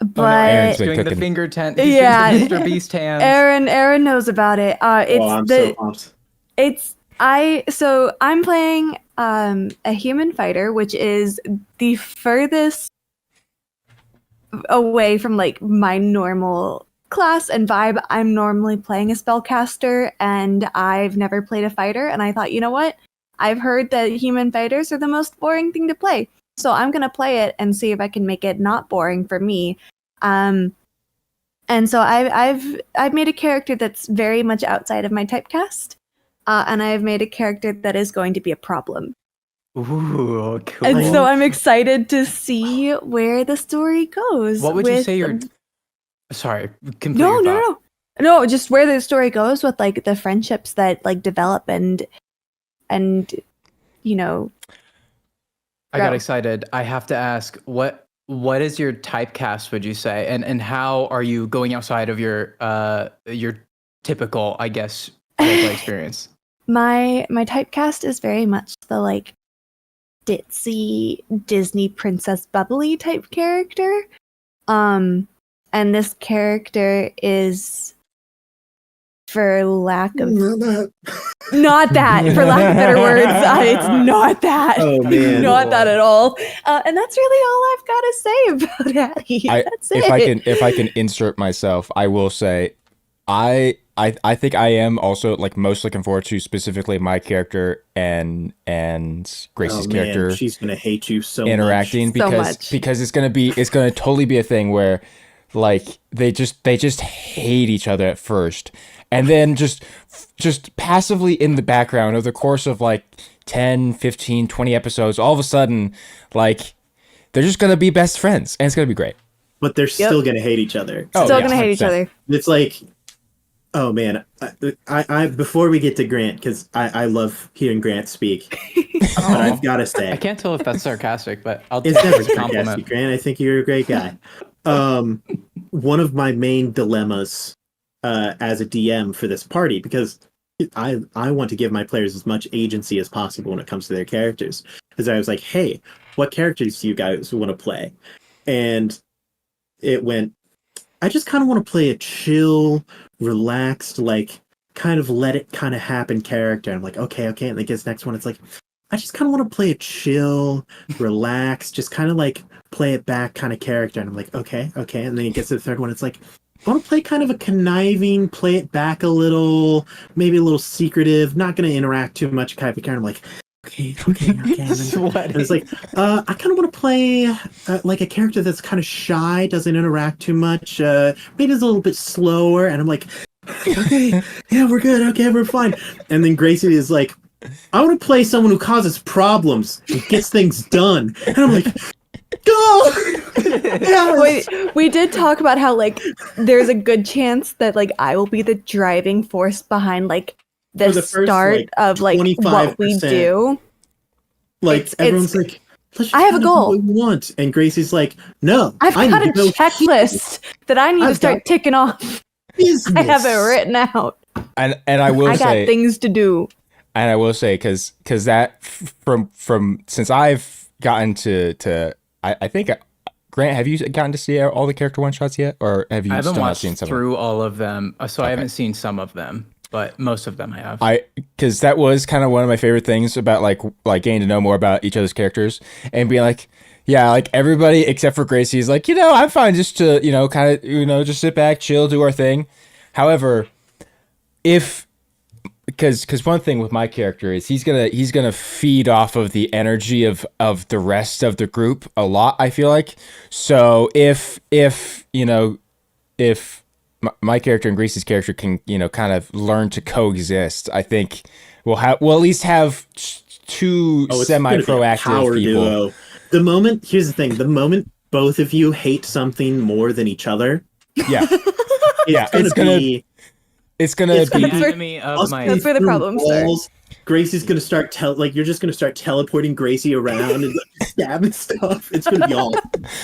[SPEAKER 4] But
[SPEAKER 3] Aaron's
[SPEAKER 2] He's
[SPEAKER 3] been
[SPEAKER 2] doing the
[SPEAKER 3] cooking.
[SPEAKER 2] finger tent.
[SPEAKER 4] Yeah.
[SPEAKER 2] He's doing the Mr. Beast hands.
[SPEAKER 4] Aaron knows about it.
[SPEAKER 1] I'm so pumped.
[SPEAKER 4] I'm playing a human fighter, which is the furthest away from like my normal class and vibe. I'm normally playing a spellcaster, and I've never played a fighter, and I thought, you know what? I've heard that human fighters are the most boring thing to play. So I'm gonna play it and see if I can make it not boring for me. And so I've made a character that's very much outside of my typecast, and I've made a character that is going to be a problem.
[SPEAKER 2] Ooh, cool.
[SPEAKER 4] And so I'm excited to see where the story goes.
[SPEAKER 2] What would you
[SPEAKER 4] with-
[SPEAKER 2] say your... Sorry, complete
[SPEAKER 4] No,
[SPEAKER 2] your
[SPEAKER 4] no,
[SPEAKER 2] thought.
[SPEAKER 4] no, just where the story goes with like the friendships that like develop and
[SPEAKER 2] I got
[SPEAKER 4] Go.
[SPEAKER 2] excited. I have to ask, what is your typecast, would you say? And how are you going outside of your typical, I guess, roleplay experience?
[SPEAKER 4] My typecast is very much the like ditzy Disney princess bubbly type character. And this character is, for lack of not that, for lack of better words, it's not that.
[SPEAKER 1] Oh, man.
[SPEAKER 4] Not that at all. And that's really all I've got to say about Addie. That's it.
[SPEAKER 3] If I can insert myself, I will say I think I am also like most looking forward to specifically my character and Gracie's character
[SPEAKER 1] She's gonna hate you so
[SPEAKER 3] interacting
[SPEAKER 1] much.
[SPEAKER 3] because it's gonna totally be a thing where like they just hate each other at first, and then just passively in the background over the course of like 10, 15, 20 episodes, all of a sudden like they're just gonna be best friends, and it's gonna be great.
[SPEAKER 1] But they're still gonna hate each other.
[SPEAKER 3] Oh,
[SPEAKER 4] Still
[SPEAKER 3] yeah,
[SPEAKER 4] gonna hate each
[SPEAKER 3] 100%.
[SPEAKER 4] other.
[SPEAKER 1] It's like, oh man, I before we get to Grant, because I love hearing Grant speak, but I've got to
[SPEAKER 2] I
[SPEAKER 1] say,
[SPEAKER 2] can't tell if that's sarcastic, but I'll
[SPEAKER 1] it's
[SPEAKER 2] take it
[SPEAKER 1] never
[SPEAKER 2] as a compliment.
[SPEAKER 1] sarcastic, Grant. I think you're a great guy. One of my main dilemmas as a DM for this party, because I want to give my players as much agency as possible when it comes to their characters, because I was like, hey, what characters do you guys want to play? And it went, I just kind of want to play a chill, relaxed, like kind of let it kind of happen character. I'm like, okay. And then gets next one. It's like, I just kind of want to play a chill, relaxed, just kind of like play it back kind of character. And I'm like, okay. And then it gets to the third one. It's like, I want to play kind of a conniving, play it back a little, maybe a little secretive, not going to interact too much type of character. I'm like, okay. And it's like, I kind of want to play like a character that's kind of shy, doesn't interact too much, maybe is a little bit slower. And I'm like, like, okay, yeah, we're good. Okay, we're fine. And then Gracie is like, I want to play someone who causes problems and gets things done. And I'm like, go! Yes!
[SPEAKER 4] Wait, we did talk about how like there's a good chance that like I will be the driving force behind like the,
[SPEAKER 1] For the first,
[SPEAKER 4] start
[SPEAKER 1] like,
[SPEAKER 4] of like what we
[SPEAKER 1] 25%.
[SPEAKER 4] do.
[SPEAKER 1] Like, everyone's like, let's just
[SPEAKER 4] I have a
[SPEAKER 1] kinda do
[SPEAKER 4] goal.
[SPEAKER 1] what we want. And Gracie's like, no,
[SPEAKER 4] I've
[SPEAKER 1] I
[SPEAKER 4] got
[SPEAKER 1] need
[SPEAKER 4] a
[SPEAKER 1] to go
[SPEAKER 4] checklist that I need to
[SPEAKER 1] I've
[SPEAKER 4] start
[SPEAKER 1] got
[SPEAKER 4] ticking off.
[SPEAKER 1] business.
[SPEAKER 4] I have it written out.
[SPEAKER 3] And I will
[SPEAKER 4] I got
[SPEAKER 3] say,
[SPEAKER 4] things to do.
[SPEAKER 3] and I will say, because that from since I've gotten to I think Grant, have you gotten to see all the character one shots yet, or have you
[SPEAKER 2] I haven't
[SPEAKER 3] still not
[SPEAKER 2] watched
[SPEAKER 3] seen some?
[SPEAKER 2] through all of them, so I haven't seen some of them, but most of them I have.
[SPEAKER 3] Because that was kind of one of my favorite things about like getting to know more about each other's characters and being like, yeah, like everybody except for Gracie is like, I'm fine just to kind of just sit back, chill, do our thing. However, if because one thing with my character is he's gonna feed off of the energy of the rest of the group a lot, I feel like. So if my character and Gracie's character can kind of learn to coexist, I think we'll at least have two
[SPEAKER 1] Oh, it's gonna be a
[SPEAKER 3] semi-proactive
[SPEAKER 1] power
[SPEAKER 3] people.
[SPEAKER 1] duo. Here's the thing, the moment both of you hate something more than each other,
[SPEAKER 3] Yeah, yeah,
[SPEAKER 1] it's gonna be
[SPEAKER 3] it's gonna
[SPEAKER 1] it's
[SPEAKER 3] be
[SPEAKER 1] gonna
[SPEAKER 2] the
[SPEAKER 1] be
[SPEAKER 2] enemy of
[SPEAKER 1] us
[SPEAKER 2] my
[SPEAKER 1] going
[SPEAKER 4] That's where the
[SPEAKER 1] through
[SPEAKER 4] problems start.
[SPEAKER 1] walls. Gracie's gonna start you're just gonna start teleporting Gracie around and like, stabbing stuff. It's gonna be all.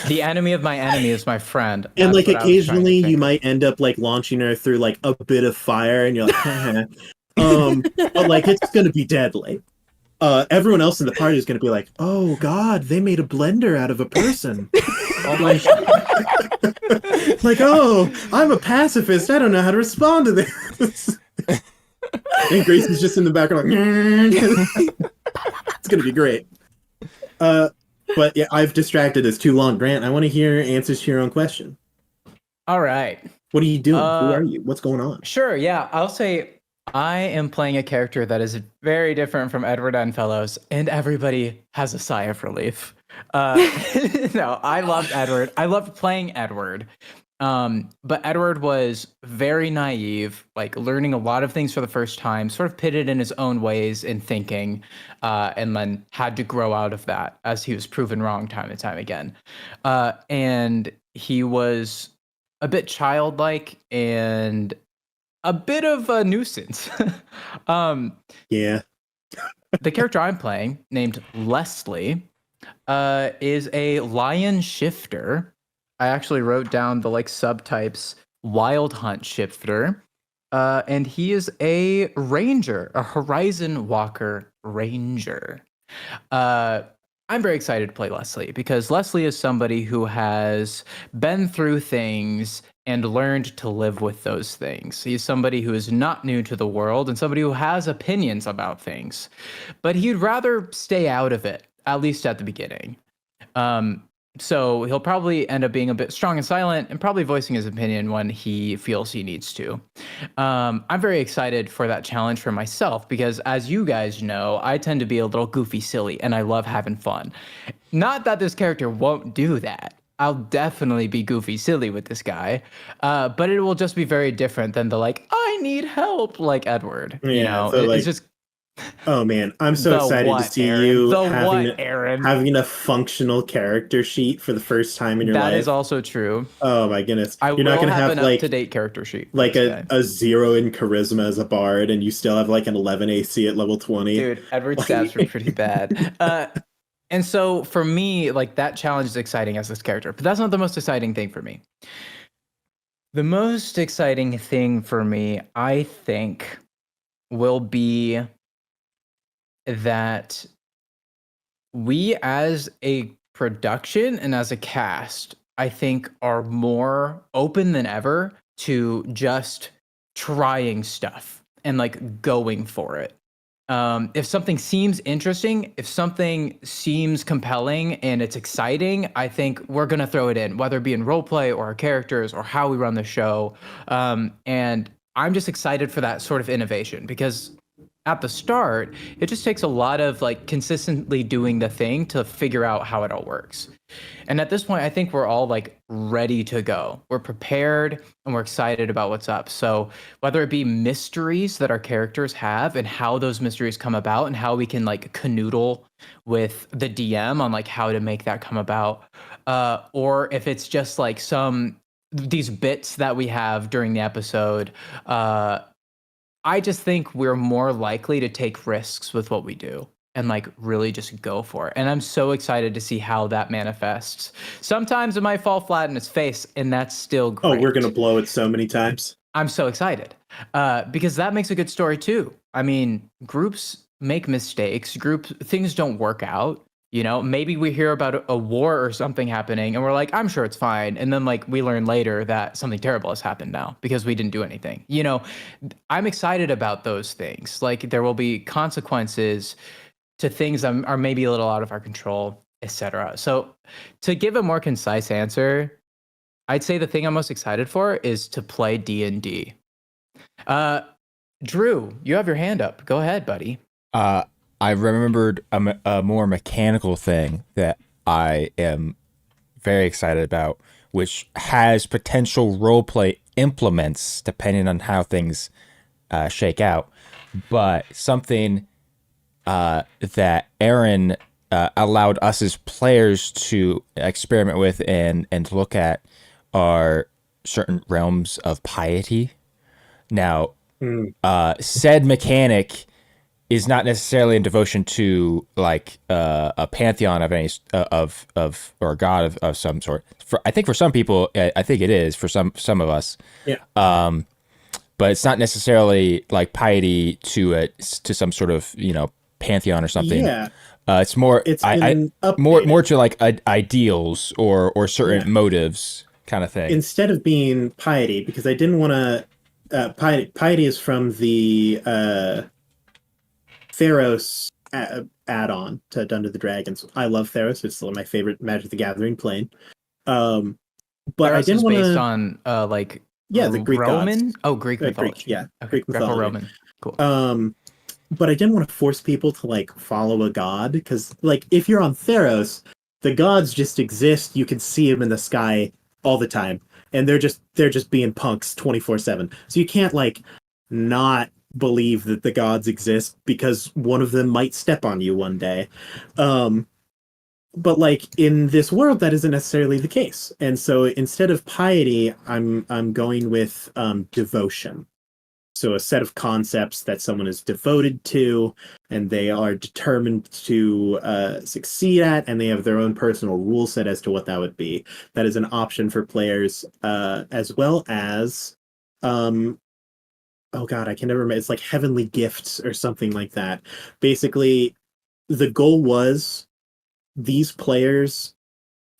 [SPEAKER 2] the enemy of my enemy is my friend.
[SPEAKER 1] And
[SPEAKER 2] That's
[SPEAKER 1] like
[SPEAKER 2] what I was trying to
[SPEAKER 1] occasionally you
[SPEAKER 2] think.
[SPEAKER 1] might end up like launching her through like a bit of fire, and you're like, haha. But like it's gonna be deadly. Everyone else in the party is gonna be like, oh God, they made a blender out of a person.
[SPEAKER 2] Oh my god.
[SPEAKER 1] Like, oh, I'm a pacifist. I don't know how to respond to this. And Gracie's just in the background like, it's gonna be great. But yeah, I've distracted us too long. Grant, I want to hear answers to your own question.
[SPEAKER 2] All right.
[SPEAKER 1] What are you doing? Who are you? What's going on?
[SPEAKER 2] Sure, yeah. I'll say I am playing a character that is very different from Edward Enfellows, and everybody has a sigh of relief. No, I loved Edward. I loved playing Edward. But Edward was very naive, like learning a lot of things for the first time, sort of pitted in his own ways in thinking, and then had to grow out of that as he was proven wrong time and time again. And he was a bit childlike and a bit of a nuisance.
[SPEAKER 1] Yeah.
[SPEAKER 2] The character I'm playing, named Leslie, is a lion shifter. I actually wrote down the like subtypes: wild hunt shifter, and he is a ranger, a horizon walker ranger. I'm very excited to play Leslie because Leslie is somebody who has been through things and learned to live with those things. He's somebody who is not new to the world and somebody who has opinions about things, but he'd rather stay out of it, at least at the beginning. So he'll probably end up being a bit strong and silent and probably voicing his opinion when he feels he needs to. I'm very excited for that challenge for myself because, as you guys know, I tend to be a little goofy silly and I love having fun. Not that this character won't do that. I'll definitely be goofy silly with this guy, but it will just be very different than the like, I need help, like Edward.
[SPEAKER 1] Yeah, so,
[SPEAKER 2] It's just
[SPEAKER 1] oh man, I'm so
[SPEAKER 2] The
[SPEAKER 1] excited to
[SPEAKER 2] what,
[SPEAKER 1] see
[SPEAKER 2] Aaron?
[SPEAKER 1] you
[SPEAKER 2] The
[SPEAKER 1] having
[SPEAKER 2] what, Aaron?
[SPEAKER 1] having a functional character sheet for the first time in your life.
[SPEAKER 2] that is also true.
[SPEAKER 1] Oh my goodness.
[SPEAKER 2] I
[SPEAKER 1] You're not
[SPEAKER 2] will
[SPEAKER 1] gonna
[SPEAKER 2] have
[SPEAKER 1] have
[SPEAKER 2] an
[SPEAKER 1] like
[SPEAKER 2] up-to-date character sheet. for
[SPEAKER 1] like
[SPEAKER 2] this guy.
[SPEAKER 1] a 0 in charisma as a bard, and you still have like an 11 AC at level 20.
[SPEAKER 2] Dude, Edward's stats were pretty bad. And so for me, like that challenge is exciting as this character, but that's not the most exciting thing for me. The most exciting thing for me, I think, will be that we as a production and as a cast, I think are more open than ever to just trying stuff and like going for it. If something seems interesting, if something seems compelling and it's exciting, I think we're gonna throw it in, whether it be in roleplay or our characters or how we run the show. And I'm just excited for that sort of innovation because at the start, it just takes a lot of like consistently doing the thing to figure out how it all works. And at this point, I think we're all like ready to go. We're prepared and we're excited about what's up. So whether it be mysteries that our characters have and how those mysteries come about and how we can like canoodle with the DM on like how to make that come about, or if it's just like these bits that we have during the episode, I just think we're more likely to take risks with what we do and like really just go for it. And I'm so excited to see how that manifests. Sometimes it might fall flat in its face, and that's still great.
[SPEAKER 1] Oh, we're gonna blow it so many times.
[SPEAKER 2] I'm so excited because that makes a good story too. I mean, groups make mistakes. Things don't work out. You know, maybe we hear about a war or something happening and we're like, I'm sure it's fine. And then like we learn later that something terrible has happened now because we didn't do anything. You know, I'm excited about those things. Like there will be consequences to things that are maybe a little out of our control, etc. So to give a more concise answer, I'd say the thing I'm most excited for is to play D&D. Drew, you have your hand up. Go ahead, buddy.
[SPEAKER 3] I remembered a more mechanical thing that I am very excited about, which has potential roleplay implements depending on how things shake out. But something that Aaron allowed us as players to experiment with and to look at are certain realms of piety. Now, said mechanic is not necessarily in devotion to like a pantheon of any or a god of some sort. I think for some people, I think it is for some of us.
[SPEAKER 1] Yeah.
[SPEAKER 3] But it's not necessarily like piety to some sort of pantheon or something.
[SPEAKER 1] Yeah.
[SPEAKER 3] It's more more to like ideals or certain motives kind of thing.
[SPEAKER 1] Instead of being piety, because I didn't want to. Piety is from the Theros add-on to Dungeons and Dragons. I love Theros. It's my favorite Magic the Gathering plane. But
[SPEAKER 2] Theros
[SPEAKER 1] I didn't want to.
[SPEAKER 2] Based on like
[SPEAKER 1] the Greek
[SPEAKER 2] Roman.
[SPEAKER 1] gods.
[SPEAKER 2] Oh, Greek mythology.
[SPEAKER 1] Greek
[SPEAKER 2] Okay. Greco-Roman. Cool.
[SPEAKER 1] But I didn't want to force people to like follow a god because, like, if you're on Theros, the gods just exist. You can see them in the sky all the time, and they're just being punks 24/7. So you can't like not believe that the gods exist because one of them might step on you one day. But like in this world, that isn't necessarily the case. And so instead of piety, I'm going with devotion. So a set of concepts that someone is devoted to, and they are determined to succeed at, and they have their own personal rule set as to what that would be. That is an option for players, as well as oh god, I can never remember. It's like heavenly gifts or something like that. Basically, the goal was these players,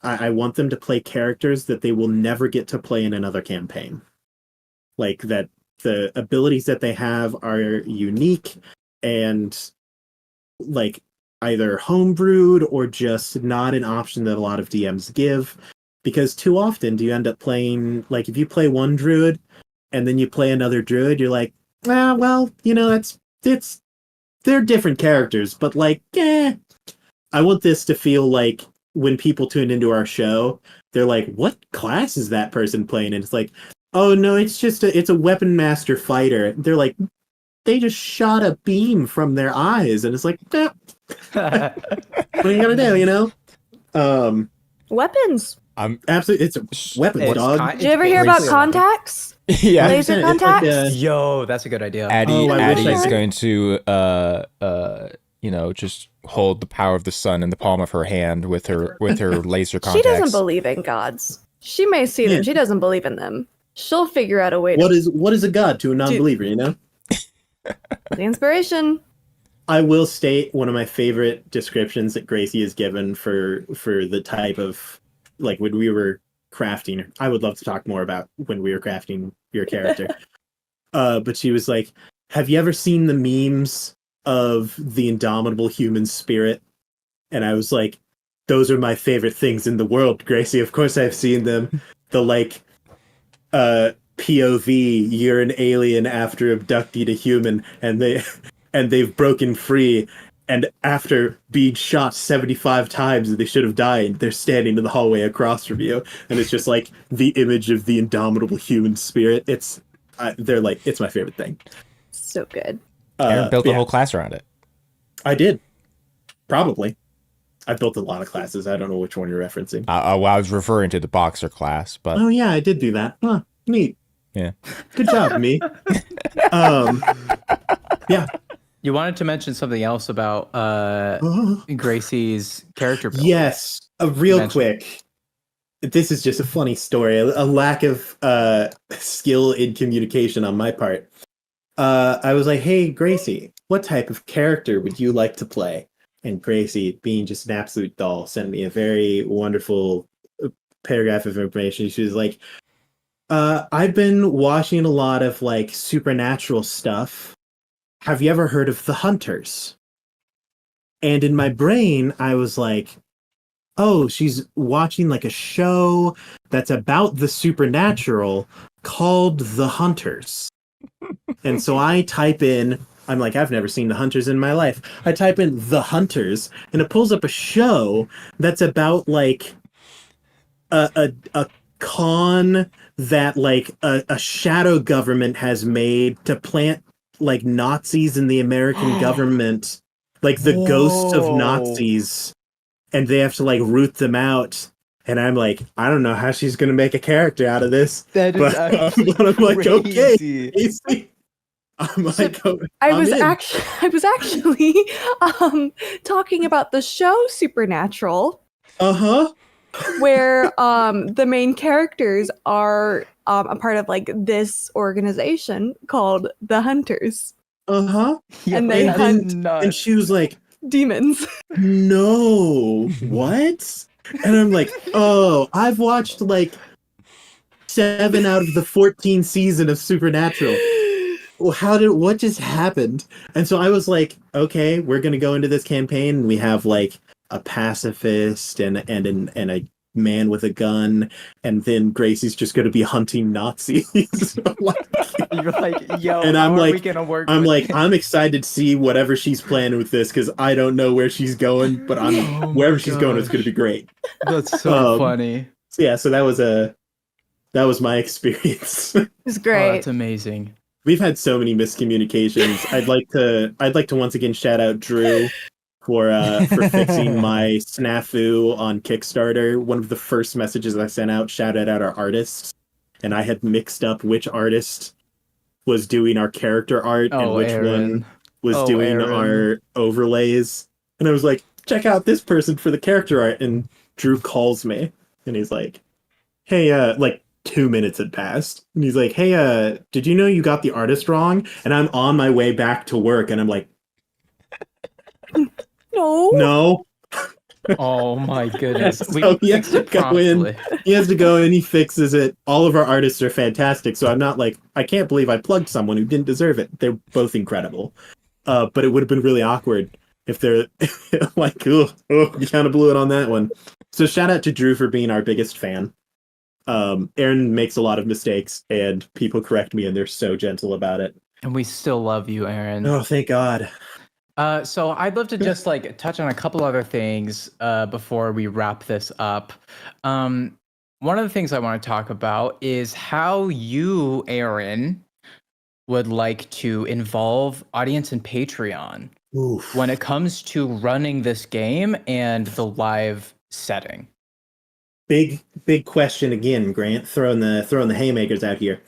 [SPEAKER 1] I want them to play characters that they will never get to play in another campaign. Like that the abilities that they have are unique and like either homebrewed or just not an option that a lot of DMs give. Because too often do you end up playing, like if you play one druid and then you play another druid, you're like, well, they're different characters, but like, I want this to feel like when people tune into our show, they're like, what class is that person playing? And it's like, oh no, it's a weapon master fighter. They're like, they just shot a beam from their eyes, and it's like, what are you gonna do,
[SPEAKER 4] Weapons.
[SPEAKER 1] Absolutely, it's a weapon, dog.
[SPEAKER 4] Did you ever hear about contacts?
[SPEAKER 3] Yeah.
[SPEAKER 4] Laser contacts?
[SPEAKER 2] Yo, that's a good idea.
[SPEAKER 3] Addie is
[SPEAKER 4] I-
[SPEAKER 3] going to just hold the power of the sun in the palm of her hand with her laser contacts.
[SPEAKER 4] She doesn't believe in gods. She may see them. She doesn't believe in them. She'll figure out a way to
[SPEAKER 1] What is a god to a non-believer,
[SPEAKER 4] the inspiration.
[SPEAKER 1] I will state one of my favorite descriptions that Gracie has given for the type of, like, when we were crafting. I would love to talk more about when we were crafting your character. But she was like, have you ever seen the memes of the indomitable human spirit? And I was like, those are my favorite things in the world, Gracie. Of course I've seen them. The like POV, you're an alien after abducting a human, and and they've broken free. And after being shot 75 times and they should have died, they're standing in the hallway across from you. And it's just like the image of the indomitable human spirit. They're like, it's my favorite thing.
[SPEAKER 4] So good.
[SPEAKER 3] Aaron built a
[SPEAKER 1] yeah,
[SPEAKER 3] whole class around it.
[SPEAKER 1] I did. Probably. I built a lot of classes. I don't know which one you're referencing.
[SPEAKER 3] Well, I was referring to the boxer class, but
[SPEAKER 1] Oh, yeah, I did do that. Huh, neat.
[SPEAKER 3] yeah.
[SPEAKER 1] Good job, me. Yeah.
[SPEAKER 2] You wanted to mention something else about Gracie's character build.
[SPEAKER 1] Yes, real quick. This is just a funny story. A lack of skill in communication on my part. I was like, "Hey, Gracie, what type of character would you like to play?" And Gracie, being just an absolute doll, sent me a very wonderful paragraph of information. She was like, "I've been watching a lot of like supernatural stuff. Have you ever heard of the Hunters?" And in my brain, I was like, oh, she's watching like a show that's about the supernatural called The Hunters. And so I type in, I'm like, I've never seen The Hunters in my life. I type in The Hunters, and it pulls up a show that's about like a con that like a shadow government has made to plant like Nazis in the American government, like the ghosts of Nazis, and they have to like root them out. And I'm like, I don't know how she's gonna make a character out of this.
[SPEAKER 2] That is actually
[SPEAKER 1] but I'm like, okay,
[SPEAKER 2] crazy.
[SPEAKER 1] Casey. I'm like,
[SPEAKER 4] I
[SPEAKER 1] I'm
[SPEAKER 4] was
[SPEAKER 1] in.
[SPEAKER 4] actually talking about the show Supernatural,
[SPEAKER 1] Uh-huh.
[SPEAKER 4] where the main characters are a part of like this organization called the Hunters.
[SPEAKER 1] Uh-huh.
[SPEAKER 4] And they hunt
[SPEAKER 1] And she was like,
[SPEAKER 4] demons.
[SPEAKER 1] no, what? And I'm like, oh, I've watched like 7 out of the 14 season of Supernatural. Well, what just happened? And so I was like, okay, we're gonna go into this campaign, and we have like a pacifist and a man with a gun, and then Gracie's just gonna be hunting Nazis.
[SPEAKER 2] You're like, yo,
[SPEAKER 1] And
[SPEAKER 2] how
[SPEAKER 1] I'm
[SPEAKER 2] are we
[SPEAKER 1] like,
[SPEAKER 2] gonna work?
[SPEAKER 1] I'm
[SPEAKER 2] with
[SPEAKER 1] like,
[SPEAKER 2] this?
[SPEAKER 1] I'm excited to see whatever she's planning with this, because I don't know where she's going, but
[SPEAKER 2] Oh my
[SPEAKER 1] wherever she's going, it's gonna
[SPEAKER 2] gosh.
[SPEAKER 1] be great.
[SPEAKER 2] That's so funny.
[SPEAKER 1] So yeah, so that was my experience.
[SPEAKER 4] It was
[SPEAKER 2] Oh,
[SPEAKER 4] great.
[SPEAKER 2] that's amazing.
[SPEAKER 1] We've had so many miscommunications. I'd like to once again shout out Drew for fixing my snafu on Kickstarter. One of the first messages I sent out shouted out our artists, and I had mixed up which artist was doing our character art and which one was doing our overlays. And I was like, check out this person for the character art. And Drew calls me, and he's like, hey, like 2 minutes had passed, and he's like, hey, did you know you got the artist wrong? And I'm on my way back to work, and I'm like, no.
[SPEAKER 2] Oh my goodness.
[SPEAKER 1] So he has to go in. He has to go in. He fixes it. All of our artists are fantastic. So I'm not like, I can't believe I plugged someone who didn't deserve it. They're both incredible. But it would have been really awkward if they're like, oh, you kind of blew it on that one. So shout out to Drew for being our biggest fan. Aaron makes a lot of mistakes, and people correct me, and they're so gentle about it.
[SPEAKER 2] And we still love you, Aaron.
[SPEAKER 1] Oh, thank God.
[SPEAKER 2] So I'd love to just like touch on a couple other things before we wrap this up. One of the things I want to talk about is how you, Aaron, would like to involve audience and Patreon when it comes to running this game and the live setting.
[SPEAKER 1] Big question again, Grant. Throwing the haymakers out here.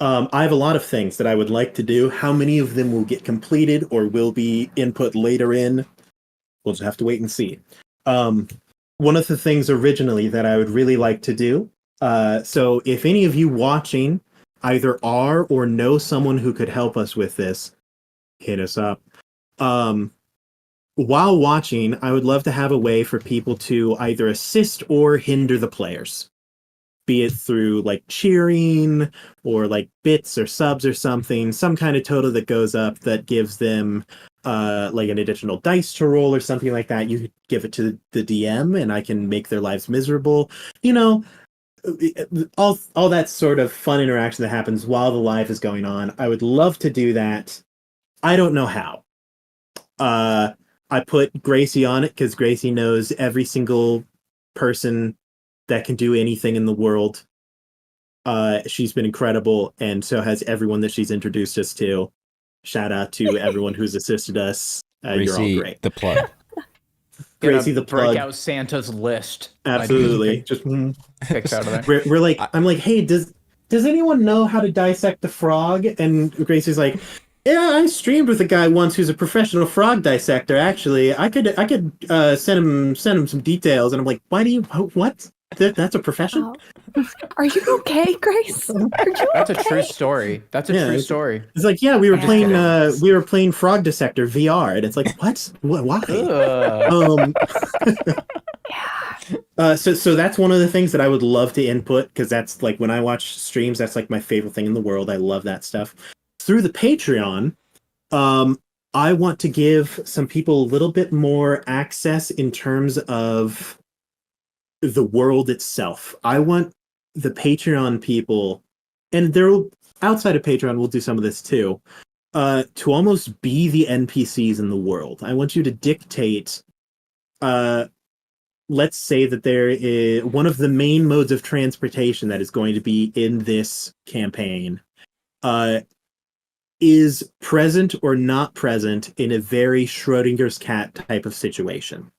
[SPEAKER 1] I have a lot of things that I would like to do. How many of them will get completed or will be input later in? We'll just have to wait and see. One of the things originally that I would really like to do. So if any of you watching either are or know someone who could help us with this, hit us up. While watching, I would love to have a way for people to either assist or hinder the players, be it through like cheering or like bits or subs or something, some kind of total that goes up that gives them like an additional dice to roll or something like that. You could give it to the DM, and I can make their lives miserable. You know, all that sort of fun interaction that happens while the live is going on. I would love to do that. I don't know how. I put Gracie on it because Gracie knows every single person that can do anything in the world. She's been incredible, and so has everyone that she's introduced us to. Shout out to everyone who's assisted us. You're all
[SPEAKER 3] Gracie,
[SPEAKER 1] great.
[SPEAKER 3] the plug.
[SPEAKER 1] Gracie,
[SPEAKER 2] Gonna
[SPEAKER 1] the plug.
[SPEAKER 2] break out Santa's list.
[SPEAKER 1] Absolutely. Just
[SPEAKER 2] Picks out of there.
[SPEAKER 1] we're like, I'm like, hey, does anyone know how to dissect a frog? And Gracie's like, yeah, I streamed with a guy once who's a professional frog dissector. Actually, I could send him some details. And I'm like, why do you what? That's a profession?
[SPEAKER 4] Oh. Are you okay, Grace? Are you
[SPEAKER 2] That's a
[SPEAKER 4] okay?
[SPEAKER 2] true story. That's a true story.
[SPEAKER 1] It's like, yeah, we were
[SPEAKER 2] I'm just
[SPEAKER 1] playing
[SPEAKER 2] kidding.
[SPEAKER 1] we were playing Frog Dissector VR, and it's like, what? Why?
[SPEAKER 2] Ugh.
[SPEAKER 1] So that's one of the things that I would love to input, because that's like when I watch streams, that's like my favorite thing in the world. I love that stuff. Through the Patreon, I want to give some people a little bit more access in terms of the world itself. I want the Patreon people, and there will outside of Patreon, we'll do some of this too, to almost be the NPCs in the world. I want you to dictate. Let's say that there is one of the main modes of transportation that is going to be in this campaign is present or not present in a very Schrodinger's cat type of situation,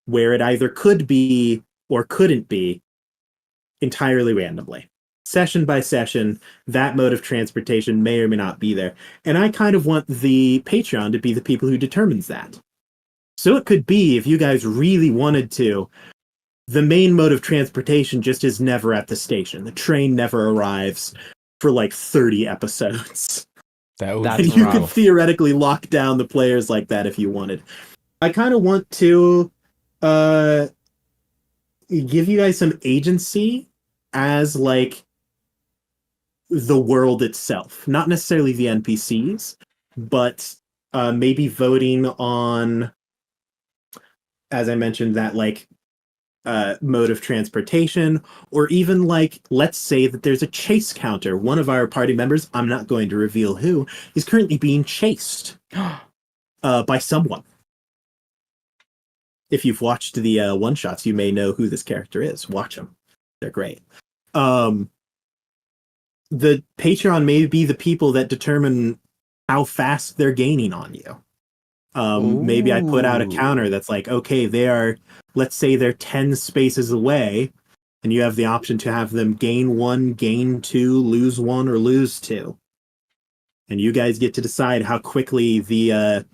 [SPEAKER 1] where it either could be or couldn't be entirely randomly. Session by session, that mode of transportation may or may not be there. And I kind of want the Patreon to be the people who determines that. So it could be, if you guys really wanted to, the main mode of transportation just is never at the station. The train never arrives for like 30 episodes.
[SPEAKER 2] That's
[SPEAKER 1] And you
[SPEAKER 2] rough.
[SPEAKER 1] could theoretically lock down the players like that if you wanted. I kind of want to give you guys some agency as like the world itself. Not necessarily the NPCs, but maybe voting on, as I mentioned, that like mode of transportation, or even like, let's say that there's a chase counter. One of our party members, I'm not going to reveal who, is currently being chased by someone. If you've watched the one-shots, you may know who this character is. Watch them. They're great. The Patreon may be the people that determine how fast they're gaining on you. Maybe I put out a counter that's like, okay, let's say they're 10 spaces away, and you have the option to have them gain 1, gain 2, lose 1, or lose 2. And you guys get to decide how quickly the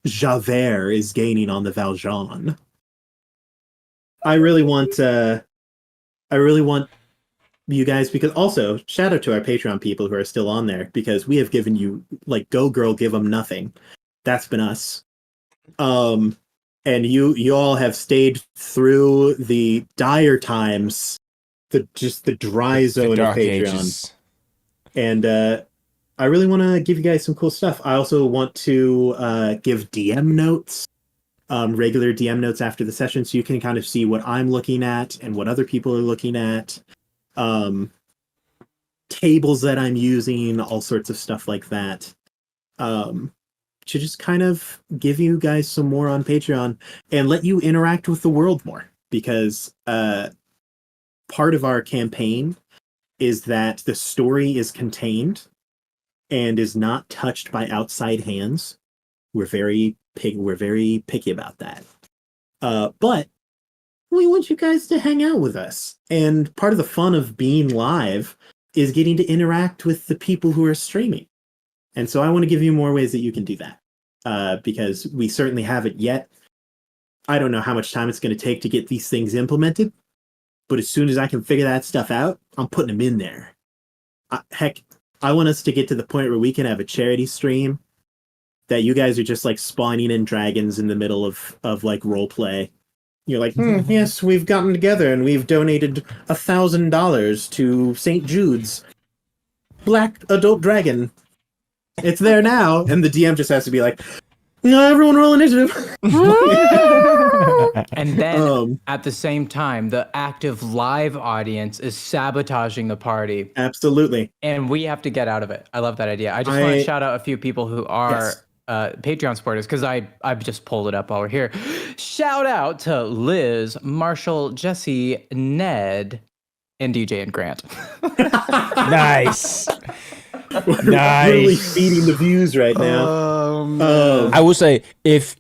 [SPEAKER 1] Javert is gaining on the Valjean. I really want you guys, because also shout out to our Patreon people who are still on there, because we have given you like Go Girl Give Them Nothing. That's been us. And you all have stayed through the dire times, the dry zone of
[SPEAKER 3] dark
[SPEAKER 1] Patreon.
[SPEAKER 3] ages.
[SPEAKER 1] And I really want to give you guys some cool stuff. I also want to give DM notes, regular DM notes after the session, so you can kind of see what I'm looking at and what other people are looking at. Tables that I'm using, all sorts of stuff like that. To just kind of give you guys some more on Patreon and let you interact with the world more, because part of our campaign is that the story is contained and is not touched by outside hands. We're very picky about that. But we want you guys to hang out with us. And part of the fun of being live is getting to interact with the people who are streaming. And so I want to give you more ways that you can do that, because we certainly haven't yet. I don't know how much time it's going to take to get these things implemented, but as soon as I can figure that stuff out, I'm putting them in there. Heck, I want us to get to the point where we can have a charity stream that you guys are just like spawning in dragons in the middle of like role play. You're like, yes, we've gotten together and we've donated $1,000 to St. Jude's Black Adult Dragon. It's there now, and the DM just has to be like, no, everyone roll initiative.
[SPEAKER 2] And then at the same time, the active live audience is sabotaging the party.
[SPEAKER 1] Absolutely.
[SPEAKER 2] And we have to get out of it. I love that idea. I just want to shout out a few people who are Patreon supporters, because I've just pulled it up while we're here. Shout out to Liz, Marshall, Jesse, Ned, and DJ and Grant.
[SPEAKER 3] Nice.
[SPEAKER 1] We're really
[SPEAKER 3] Nice.
[SPEAKER 1] feeding the views right now.
[SPEAKER 3] I will say, if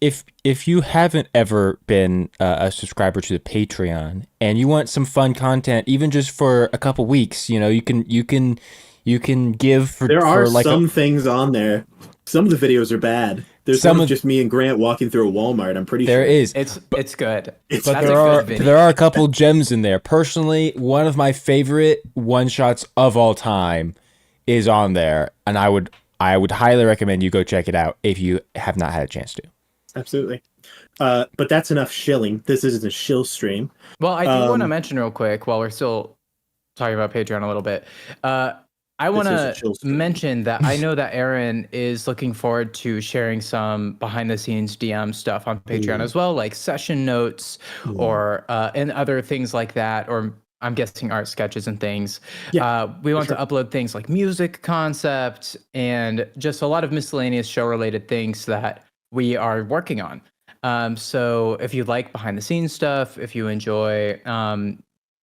[SPEAKER 3] you haven't ever been a subscriber to the Patreon and you want some fun content, even just for a couple weeks, you can give for.
[SPEAKER 1] There are
[SPEAKER 3] for like
[SPEAKER 1] some things on there. Some of the videos are bad. There's
[SPEAKER 3] Some
[SPEAKER 1] some of
[SPEAKER 3] of-
[SPEAKER 1] just me and Grant walking through a Walmart. I'm pretty
[SPEAKER 3] there
[SPEAKER 1] sure.
[SPEAKER 3] is.
[SPEAKER 2] It's good.
[SPEAKER 3] But
[SPEAKER 2] That's
[SPEAKER 3] there
[SPEAKER 2] a
[SPEAKER 3] are
[SPEAKER 2] good video.
[SPEAKER 3] there are a couple gems in there. Personally, one of my favorite one shots of all time is on there, and I would highly recommend you go check it out if you have not had a chance to.
[SPEAKER 1] Absolutely. But that's enough shilling. This isn't a shill stream.
[SPEAKER 2] Well, I do want to mention real quick while we're still talking about Patreon a little bit. I want
[SPEAKER 1] is a
[SPEAKER 2] to
[SPEAKER 1] chill stream.
[SPEAKER 2] mention that I know that Aaron is looking forward to sharing some behind the scenes DM stuff on Patreon as well, like session notes or and other things like that, or I'm guessing art sketches and things.
[SPEAKER 1] Yeah,
[SPEAKER 2] We want to upload things like music concepts and just a lot of miscellaneous show related things that we are working on. So if you like behind the scenes stuff, if you enjoy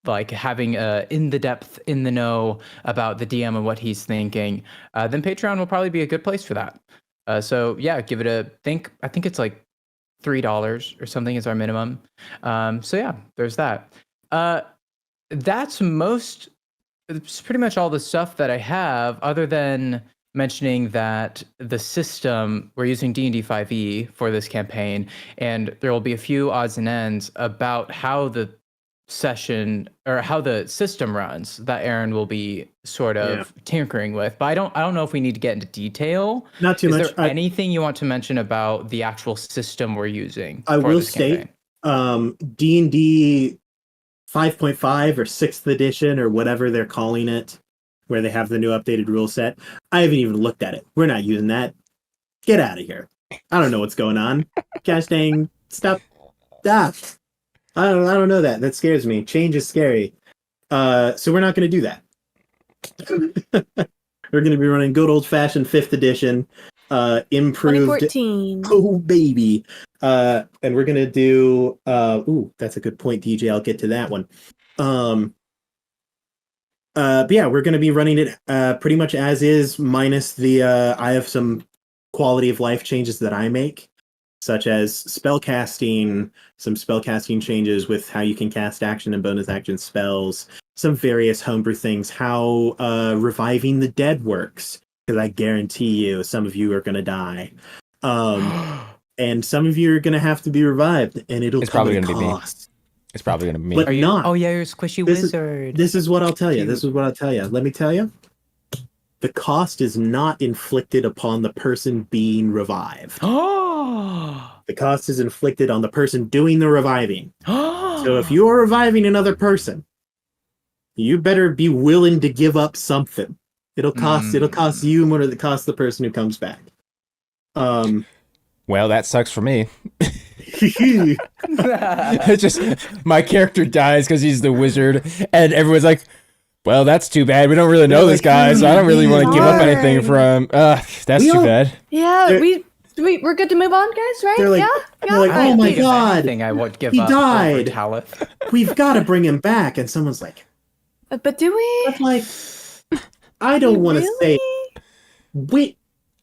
[SPEAKER 2] like having in the depth, in the know about the DM and what he's thinking, then Patreon will probably be a good place for that. So yeah, give it a think. I think it's like $3 or something is our minimum. So yeah, there's that. That's it's pretty much all the stuff that I have, other than mentioning that the system, we're using D&D 5e for this campaign, and there will be a few odds and ends about how the session or how the system runs that Aaron will be sort of tinkering with. But I don't know if we need to get into detail.
[SPEAKER 1] Not too
[SPEAKER 2] Is
[SPEAKER 1] much.
[SPEAKER 2] there anything you want to mention about the actual system we're using?
[SPEAKER 1] I
[SPEAKER 2] for
[SPEAKER 1] will
[SPEAKER 2] this
[SPEAKER 1] state
[SPEAKER 2] campaign?
[SPEAKER 1] D&D 5.5 or 6th edition or whatever they're calling it, where they have the new updated rule set. I haven't even looked at it. We're not using that. Get out of here. I don't know what's going on. Gosh dang, stop. I don't know that. That scares me. Change is scary. So we're not going to do that. We're going to be running good old fashioned 5th edition, improved.
[SPEAKER 4] 2014.
[SPEAKER 1] Oh baby. And we're going to do that's a good point, DJ. I'll get to that one. But yeah, we're going to be running it pretty much as is, minus the I have some quality of life changes that I make, such as spellcasting, some spellcasting changes with how you can cast action and bonus action spells, some various homebrew things, how reviving the dead works, because I guarantee you some of you are going to die. And some of you are going to have to be revived, and it'll
[SPEAKER 3] It's
[SPEAKER 1] come
[SPEAKER 3] probably
[SPEAKER 1] at a
[SPEAKER 3] going to be me.
[SPEAKER 1] cost.
[SPEAKER 3] It's probably going to be me.
[SPEAKER 1] But
[SPEAKER 2] Are you?
[SPEAKER 1] not.
[SPEAKER 2] Oh yeah, you're a squishy
[SPEAKER 1] This is-
[SPEAKER 2] wizard.
[SPEAKER 1] This is what I'll tell you.
[SPEAKER 2] Cute.
[SPEAKER 1] This is what I'll tell you. Let me tell you. The cost is not inflicted upon the person being revived.
[SPEAKER 2] Oh.
[SPEAKER 1] The cost is inflicted on the person doing the reviving. So if you are reviving another person, you better be willing to give up something. It'll cost you more than it costs the person who comes back.
[SPEAKER 3] Well, that sucks for me. It's just my character dies because he's the wizard, and everyone's like, "Well, that's too bad. We don't really know this guy, so I don't really want to give up anything from." That's too bad.
[SPEAKER 4] Yeah,
[SPEAKER 1] They're-
[SPEAKER 4] we're good to move on, guys, right?
[SPEAKER 1] They're like-
[SPEAKER 4] yeah.
[SPEAKER 1] they're like,
[SPEAKER 2] I
[SPEAKER 1] "Oh my
[SPEAKER 2] think if
[SPEAKER 1] God,
[SPEAKER 2] anything, I would give
[SPEAKER 1] he
[SPEAKER 2] up
[SPEAKER 1] died."
[SPEAKER 2] over Talith.
[SPEAKER 1] We've got to bring him back. And someone's like,
[SPEAKER 4] But do we?
[SPEAKER 1] I'm like, I don't want to say, wait,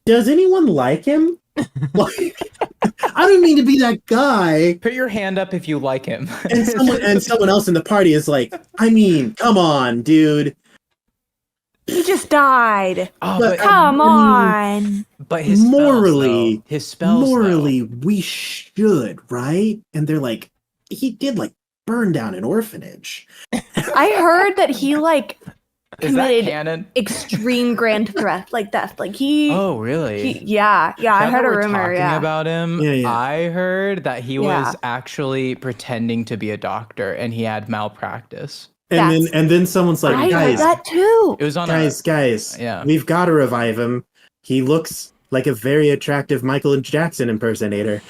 [SPEAKER 1] does anyone like him? Like, I don't mean to be that guy.
[SPEAKER 2] Put your hand up if you like him.
[SPEAKER 1] And someone else in the party is like, I mean, come on, dude.
[SPEAKER 4] He just died.
[SPEAKER 2] Oh,
[SPEAKER 1] But-
[SPEAKER 4] Come on.
[SPEAKER 2] but his
[SPEAKER 1] Morally-
[SPEAKER 2] spells, though. His spells,
[SPEAKER 1] Morally, we should, right? And they're like, he did like burn down an orphanage.
[SPEAKER 4] I heard that he like
[SPEAKER 2] though. Is that
[SPEAKER 4] committed
[SPEAKER 2] canon?
[SPEAKER 4] extreme grand theft, like theft. Like he.
[SPEAKER 2] Oh, really?
[SPEAKER 4] Yeah. I
[SPEAKER 2] Now
[SPEAKER 4] heard
[SPEAKER 2] that
[SPEAKER 4] a
[SPEAKER 2] we're
[SPEAKER 4] rumor.
[SPEAKER 2] talking
[SPEAKER 4] Yeah.
[SPEAKER 2] about him.
[SPEAKER 1] Yeah.
[SPEAKER 2] I heard that he
[SPEAKER 4] Yeah.
[SPEAKER 2] was actually pretending to be a doctor and he had malpractice.
[SPEAKER 1] And then someone's like,
[SPEAKER 4] I heard
[SPEAKER 1] guys,
[SPEAKER 4] that too.
[SPEAKER 2] It was on
[SPEAKER 1] guys,
[SPEAKER 2] Yeah.
[SPEAKER 1] we've got to revive him. He looks like a very attractive Michael Jackson impersonator.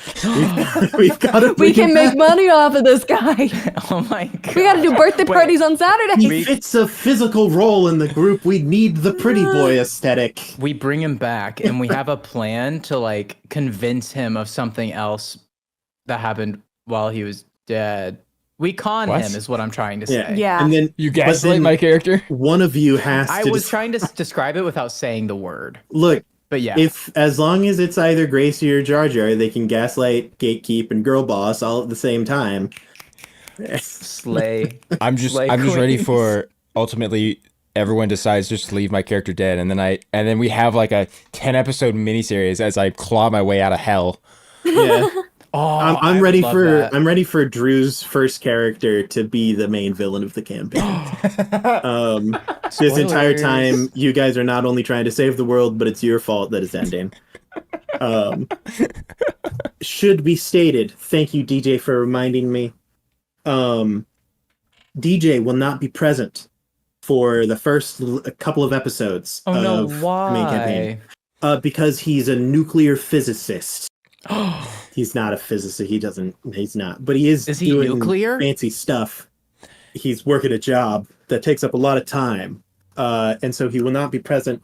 [SPEAKER 1] We've got to
[SPEAKER 4] We can make money off of this guy.
[SPEAKER 2] Oh my god.
[SPEAKER 4] We gotta do birthday
[SPEAKER 2] Wait.
[SPEAKER 4] parties on Saturday.
[SPEAKER 1] He fits a physical role in the group. We need the pretty boy aesthetic.
[SPEAKER 2] We bring him back and we have a plan to like convince him of something else that happened while he was dead. We con
[SPEAKER 3] What?
[SPEAKER 2] him is what I'm trying to say.
[SPEAKER 4] Yeah.
[SPEAKER 1] And then
[SPEAKER 3] You
[SPEAKER 1] but
[SPEAKER 3] gaslight
[SPEAKER 1] then
[SPEAKER 3] my character?
[SPEAKER 1] one of you has
[SPEAKER 2] I
[SPEAKER 1] to
[SPEAKER 2] was trying to describe it without saying the word.
[SPEAKER 1] look.
[SPEAKER 2] But yeah.
[SPEAKER 1] If as long as it's either Gracie or Jar Jar, they can gaslight, gatekeep, and girl boss all at the same time.
[SPEAKER 2] Slay.
[SPEAKER 3] I'm just
[SPEAKER 2] Slay
[SPEAKER 3] ready
[SPEAKER 2] queens.
[SPEAKER 3] for ultimately everyone decides just to leave my character dead, and then we have like a 10-episode miniseries as I claw my way out of hell.
[SPEAKER 1] Yeah.
[SPEAKER 2] Oh,
[SPEAKER 1] I'm
[SPEAKER 2] I
[SPEAKER 1] ready
[SPEAKER 2] love
[SPEAKER 1] for
[SPEAKER 2] that.
[SPEAKER 1] I'm ready for Drew's first character to be the main villain of the campaign. This entire
[SPEAKER 2] Spoilers.
[SPEAKER 1] time, you guys are not only trying to save the world, but it's your fault that it's ending. Should be stated. Thank you, DJ, for reminding me. DJ will not be present for the first couple of episodes
[SPEAKER 2] Oh no,
[SPEAKER 1] of the main campaign
[SPEAKER 2] why?
[SPEAKER 1] because he's a nuclear physicist. He's not a physicist. He's not. But he is
[SPEAKER 2] Is he
[SPEAKER 1] doing
[SPEAKER 2] nuclear?
[SPEAKER 1] fancy stuff. He's working a job that takes up a lot of time. And so he will not be present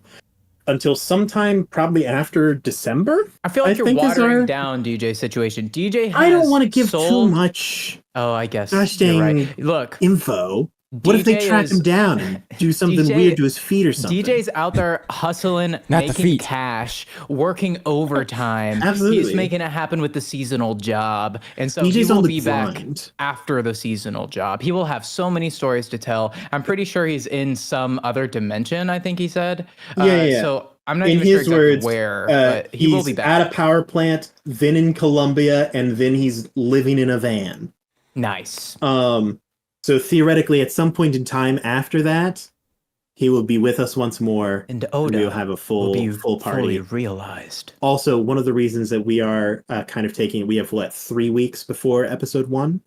[SPEAKER 1] until sometime probably after December.
[SPEAKER 2] I feel like
[SPEAKER 1] I
[SPEAKER 2] you're
[SPEAKER 1] think is
[SPEAKER 2] watering
[SPEAKER 1] our-
[SPEAKER 2] down DJ's situation. DJ has
[SPEAKER 1] I don't want to give too
[SPEAKER 2] sold...
[SPEAKER 1] much
[SPEAKER 2] Oh, I guess
[SPEAKER 1] Gosh
[SPEAKER 2] you're
[SPEAKER 1] dang
[SPEAKER 2] right. Look,
[SPEAKER 1] info. What if they
[SPEAKER 2] DJ
[SPEAKER 1] track
[SPEAKER 2] is-
[SPEAKER 1] him down and do something
[SPEAKER 2] DJ
[SPEAKER 1] weird to his feet or something?
[SPEAKER 2] DJ's out there hustling,
[SPEAKER 3] Not the
[SPEAKER 2] making
[SPEAKER 3] feet.
[SPEAKER 2] cash, working overtime.
[SPEAKER 1] Absolutely.
[SPEAKER 2] He's making it happen with the seasonal job. And so he
[SPEAKER 1] DJ's
[SPEAKER 2] will
[SPEAKER 1] on the
[SPEAKER 2] be back
[SPEAKER 1] grind.
[SPEAKER 2] after the seasonal job. He will have so many stories to tell. I'm pretty sure he's in some other dimension, I think he said.
[SPEAKER 1] Yeah.
[SPEAKER 2] So I'm not
[SPEAKER 1] In
[SPEAKER 2] even sure
[SPEAKER 1] his
[SPEAKER 2] exactly
[SPEAKER 1] words,
[SPEAKER 2] where, but he will be
[SPEAKER 1] he's
[SPEAKER 2] back.
[SPEAKER 1] at a power plant, then in Colombia, and then he's living in a van.
[SPEAKER 2] Nice.
[SPEAKER 1] So theoretically, at some point in time after that, he will be with us once more.
[SPEAKER 2] And
[SPEAKER 1] and
[SPEAKER 2] Oda
[SPEAKER 1] we'll have a
[SPEAKER 2] will
[SPEAKER 1] full
[SPEAKER 2] be
[SPEAKER 1] party.
[SPEAKER 2] fully realized.
[SPEAKER 1] Also, one of the reasons that we are kind of we have 3 weeks before episode 1.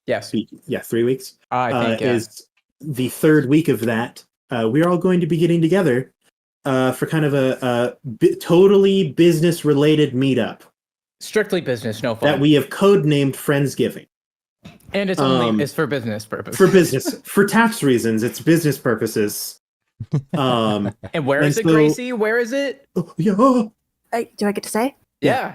[SPEAKER 2] Yes.
[SPEAKER 1] Yeah, 3 weeks.
[SPEAKER 2] I think
[SPEAKER 1] Is the third week of that. We're all going to be getting together for kind of a totally business related meetup
[SPEAKER 2] strictly business, no fun.
[SPEAKER 1] that we have codenamed Friendsgiving.
[SPEAKER 2] And it's it's for business purposes.
[SPEAKER 1] For business, for tax reasons, it's business purposes.
[SPEAKER 2] And where
[SPEAKER 1] and
[SPEAKER 2] is it,
[SPEAKER 1] so-
[SPEAKER 2] Gracie? Where is it?
[SPEAKER 1] Yeah.
[SPEAKER 4] Do I get to say?
[SPEAKER 2] Yeah.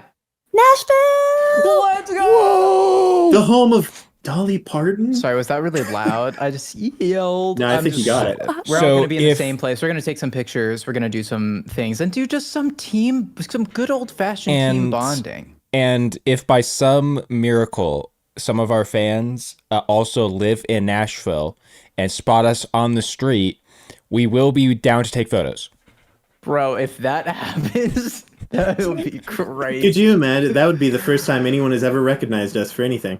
[SPEAKER 4] Nashville!
[SPEAKER 2] Let's go.
[SPEAKER 1] The home of Dolly Parton.
[SPEAKER 2] Sorry, was that really loud? I just yelled.
[SPEAKER 1] No, I
[SPEAKER 2] I'm
[SPEAKER 1] think you
[SPEAKER 2] just-
[SPEAKER 1] got it.
[SPEAKER 2] We're all
[SPEAKER 3] So
[SPEAKER 2] going to be in the
[SPEAKER 3] if-
[SPEAKER 2] same place. We're going to take some pictures. We're going to do some things and do just some good old fashioned team
[SPEAKER 3] And-
[SPEAKER 2] bonding.
[SPEAKER 3] And if by some miracle some of our fans also live in Nashville and spot us on the street, we will be down to take photos.
[SPEAKER 2] Bro, if that happens, that would be great.
[SPEAKER 1] Could you imagine? That would be the first time anyone has ever recognized us for anything.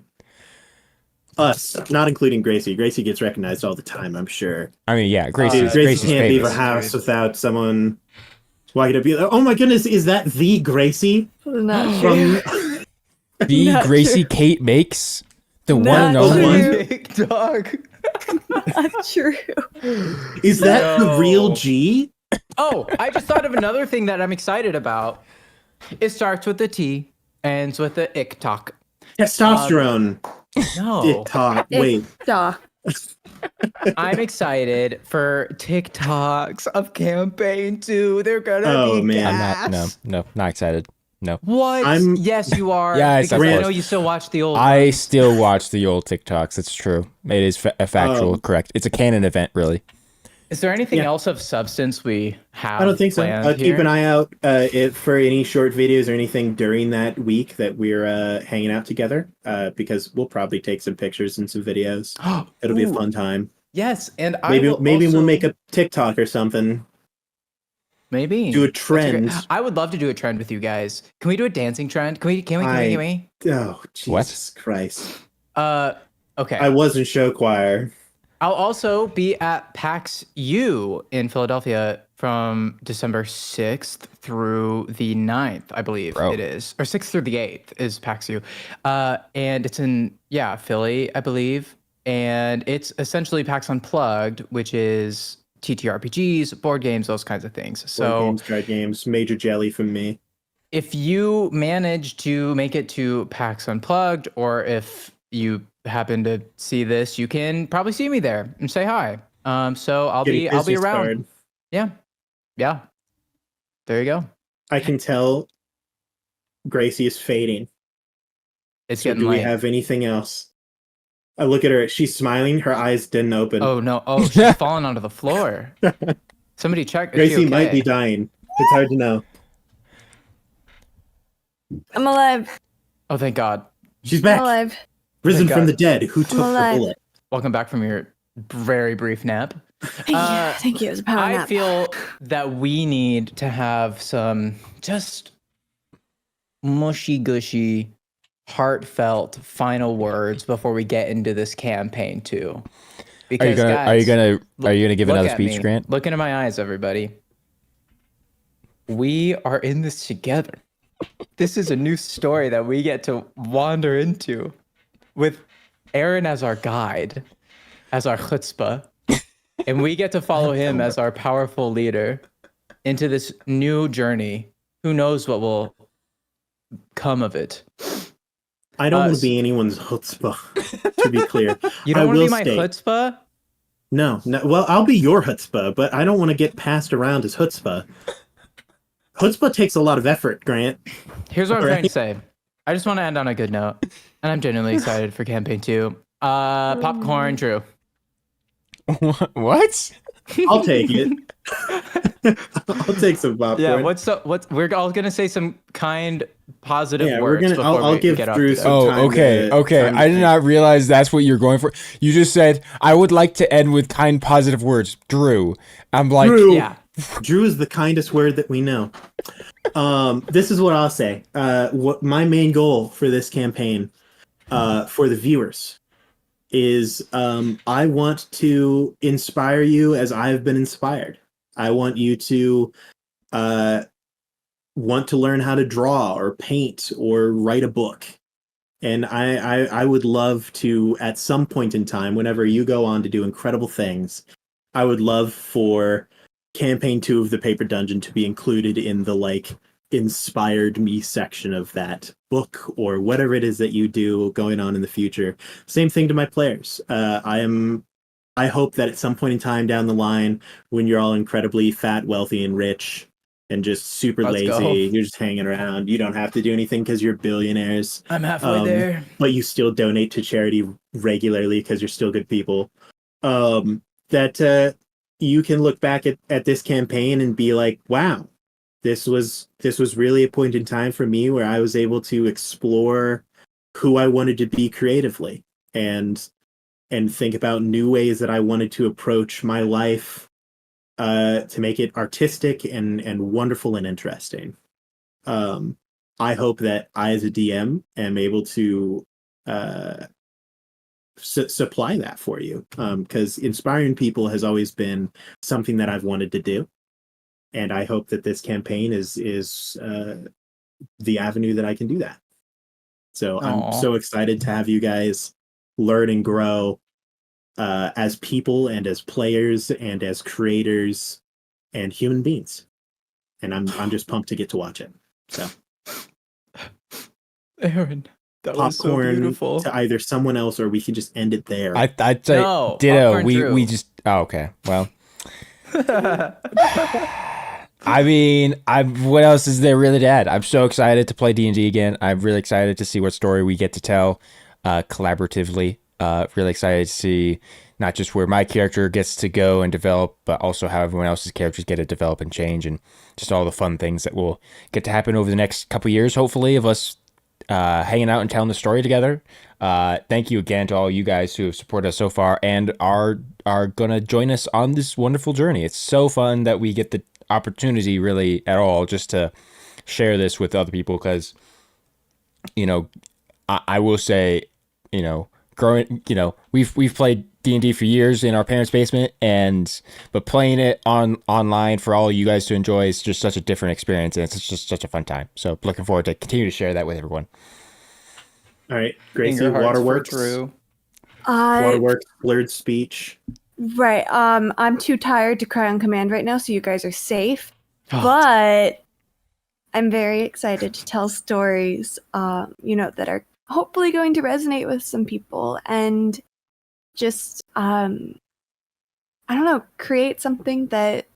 [SPEAKER 1] Us, not including Gracie. Gracie gets recognized all the time, I'm sure.
[SPEAKER 3] I mean, yeah, Gracie's,
[SPEAKER 1] Dude, Gracie
[SPEAKER 3] Gracie's
[SPEAKER 1] can't leave her
[SPEAKER 3] famous.
[SPEAKER 1] house without someone walking up. Oh my goodness, is that the Gracie
[SPEAKER 4] Not true.
[SPEAKER 1] from?
[SPEAKER 3] The
[SPEAKER 4] Not
[SPEAKER 3] Gracie Kate makes, the one and
[SPEAKER 4] Not
[SPEAKER 3] only.
[SPEAKER 4] true.
[SPEAKER 2] Big dog.
[SPEAKER 4] Not true.
[SPEAKER 1] Is that the real G?
[SPEAKER 2] Oh, I just thought of another thing that I'm excited about. It starts with the T, ends with the TikTok.
[SPEAKER 1] Testosterone.
[SPEAKER 2] No,
[SPEAKER 1] TikTok. Wait.
[SPEAKER 4] Duh.
[SPEAKER 2] I'm excited for TikToks of campaign 2. They're gonna
[SPEAKER 1] Oh,
[SPEAKER 2] be
[SPEAKER 1] man.
[SPEAKER 3] I'm
[SPEAKER 2] gas.
[SPEAKER 3] not excited. No.
[SPEAKER 2] What?
[SPEAKER 1] I'm-
[SPEAKER 2] Yes, you are.
[SPEAKER 3] Yes,
[SPEAKER 2] because
[SPEAKER 3] of
[SPEAKER 2] I
[SPEAKER 3] course.
[SPEAKER 2] know you still watch the old.
[SPEAKER 3] I
[SPEAKER 2] ones.
[SPEAKER 3] still watch the old TikToks. It's true. It is a factual correct. It's a canon event, really.
[SPEAKER 2] Is there anything
[SPEAKER 1] Yeah.
[SPEAKER 2] else of substance we have?
[SPEAKER 1] I don't think so.
[SPEAKER 2] planned
[SPEAKER 1] Keep
[SPEAKER 2] here?
[SPEAKER 1] an eye out for any short videos or anything during that week that we're hanging out together because we'll probably take some pictures and some videos. It'll be a
[SPEAKER 2] Ooh,
[SPEAKER 1] fun time.
[SPEAKER 2] Yes, and
[SPEAKER 1] Maybe
[SPEAKER 2] I will
[SPEAKER 1] we'll
[SPEAKER 2] also-
[SPEAKER 1] make a TikTok or something.
[SPEAKER 2] maybe
[SPEAKER 1] Do a
[SPEAKER 2] That's great-
[SPEAKER 1] trend.
[SPEAKER 2] I would love to do a trend with you guys. Can we do a dancing trend? Can we?
[SPEAKER 1] Oh, Jesus Christ.
[SPEAKER 2] Okay.
[SPEAKER 1] I was in show choir.
[SPEAKER 2] I'll also be at PAX U in Philadelphia from December 6th through the 9th, I believe
[SPEAKER 3] Bro.
[SPEAKER 2] it is. Or 6th through the 8th is PAX U. And it's in, Philly, I believe. And it's essentially PAX Unplugged, which is TTRPGs, board games, those kinds of things.
[SPEAKER 1] Board
[SPEAKER 2] So
[SPEAKER 1] games, card games, major jelly from me.
[SPEAKER 2] if you manage to make it to PAX Unplugged, or if you happen to see this, you can probably see me there and say hi. So I'll
[SPEAKER 1] Get a
[SPEAKER 2] be
[SPEAKER 1] business
[SPEAKER 2] around.
[SPEAKER 1] card.
[SPEAKER 2] Yeah. Yeah. There you go.
[SPEAKER 1] I can tell Gracie is fading.
[SPEAKER 2] It's
[SPEAKER 1] So
[SPEAKER 2] getting
[SPEAKER 1] do we
[SPEAKER 2] late.
[SPEAKER 1] have anything else? I look at her. She's smiling. Her eyes didn't open.
[SPEAKER 2] Oh no. Oh, she's fallen onto the floor. Somebody check. Is
[SPEAKER 1] Gracie
[SPEAKER 2] she okay?
[SPEAKER 1] might be dying. It's hard to know.
[SPEAKER 4] I'm alive.
[SPEAKER 2] Oh, thank God.
[SPEAKER 1] She's
[SPEAKER 4] I'm
[SPEAKER 1] back.
[SPEAKER 4] alive.
[SPEAKER 1] Risen
[SPEAKER 2] Thank
[SPEAKER 1] from
[SPEAKER 2] God.
[SPEAKER 1] the dead. Who took the
[SPEAKER 4] alive.
[SPEAKER 1] bullet?
[SPEAKER 2] Welcome back from your very brief nap.
[SPEAKER 4] Thank you. Thank you. It was a power
[SPEAKER 2] I
[SPEAKER 4] nap.
[SPEAKER 2] feel that we need to have some just mushy gushy, heartfelt final words before we get into this campaign too. Because
[SPEAKER 3] Are you gonna give
[SPEAKER 2] look
[SPEAKER 3] another
[SPEAKER 2] at
[SPEAKER 3] speech,
[SPEAKER 2] me.
[SPEAKER 3] Grant?
[SPEAKER 2] Look into my eyes, everybody. We are in this together. This is a new story that we get to wander into with Aaron as our guide, as our chutzpah, and we get to follow him as our powerful leader into this new journey. Who knows what will come of it?
[SPEAKER 1] I don't want to be anyone's chutzpah, to be clear.
[SPEAKER 2] You don't
[SPEAKER 1] I
[SPEAKER 2] want to
[SPEAKER 1] will
[SPEAKER 2] be my
[SPEAKER 1] state-
[SPEAKER 2] chutzpah?
[SPEAKER 1] No. Well, I'll be your chutzpah, but I don't want to get passed around as chutzpah. Chutzpah takes a lot of effort, Grant.
[SPEAKER 2] Here's what I'm
[SPEAKER 1] Right.
[SPEAKER 2] trying to say. I just want to end on a good note, and I'm genuinely excited for campaign 2. Popcorn, Drew.
[SPEAKER 3] What?
[SPEAKER 1] I'll take it. I'll take some popcorn.
[SPEAKER 2] Yeah, what's we're all gonna say some kind, positive
[SPEAKER 1] Yeah, we're
[SPEAKER 2] words
[SPEAKER 1] gonna.
[SPEAKER 2] before
[SPEAKER 1] I'll
[SPEAKER 2] we
[SPEAKER 1] give
[SPEAKER 2] get off
[SPEAKER 1] Drew
[SPEAKER 2] to
[SPEAKER 1] some
[SPEAKER 2] that.
[SPEAKER 3] Oh,
[SPEAKER 1] time.
[SPEAKER 3] okay,
[SPEAKER 1] to-
[SPEAKER 3] okay.
[SPEAKER 1] time to
[SPEAKER 3] I did
[SPEAKER 1] think.
[SPEAKER 3] not realize that's what you're going for. You just said I would like to end with kind, positive words, Drew. I'm like,
[SPEAKER 1] Drew.
[SPEAKER 2] Yeah.
[SPEAKER 1] Drew is the kindest word that we know. This is what I'll say. What my main goal for this campaign, for the viewers, is I want to inspire you as I've been inspired. I want you to want to learn how to draw or paint or write a book. And I would love to, at some point in time, whenever you go on to do incredible things, I would love for campaign 2 of the Paper Dungeon to be included in the like inspired me section of that book or whatever it is that you do going on in the future. Same thing to my players. I hope that at some point in time down the line, when you're all incredibly fat, wealthy, and rich, and just super
[SPEAKER 2] Let's
[SPEAKER 1] lazy,
[SPEAKER 2] go.
[SPEAKER 1] you're just hanging around. You don't have to do anything because you're billionaires.
[SPEAKER 2] I'm halfway there.
[SPEAKER 1] But you still donate to charity regularly because you're still good people. That you can look back at this campaign and be like, wow, this was really a point in time for me where I was able to explore who I wanted to be creatively and think about new ways that I wanted to approach my life to make it artistic and wonderful and interesting. I hope that I, as a DM, am able to supply that for you, because inspiring people has always been something that I've wanted to do, and I hope that this campaign is the avenue that I can do that. So
[SPEAKER 2] Aw.
[SPEAKER 1] I'm so excited to have you guys learn and grow as people and as players and as creators and human beings, and I'm just pumped to get to watch it. So
[SPEAKER 2] Aaron, that was so
[SPEAKER 1] popcorn
[SPEAKER 2] beautiful.
[SPEAKER 1] to either someone else, or we can just end it there.
[SPEAKER 3] I'd say
[SPEAKER 2] No,
[SPEAKER 3] ditto.
[SPEAKER 2] popcorn
[SPEAKER 3] We
[SPEAKER 2] Drew.
[SPEAKER 3] just okay. Well, I mean, what else is there really to add? I'm so excited to play D&D again. I'm really excited to see what story we get to tell collaboratively. Really excited to see not just where my character gets to go and develop, but also how everyone else's characters get to develop and change, and just all the fun things that will get to happen over the next couple years, hopefully, of us hanging out and telling the story together. Thank you again to all you guys who have supported us so far and are gonna join us on this wonderful journey. It's so fun that we get the opportunity, really, at all, just to share this with other people, because I will say, growing, we've played D&D for years in our parents' basement, but playing it online for all you guys to enjoy is just such a different experience, and it's just such a fun time. So looking forward to continue to share that with everyone.
[SPEAKER 1] All right, Gracie,
[SPEAKER 2] Finger hearts for
[SPEAKER 1] Waterworks.
[SPEAKER 2] Drew.
[SPEAKER 1] Waterworks, blurred speech.
[SPEAKER 4] Right. I'm too tired to cry on command right now, so you guys are safe.
[SPEAKER 2] Oh,
[SPEAKER 4] But I'm very excited to tell stories, that are hopefully going to resonate with some people and just, I don't know, create something that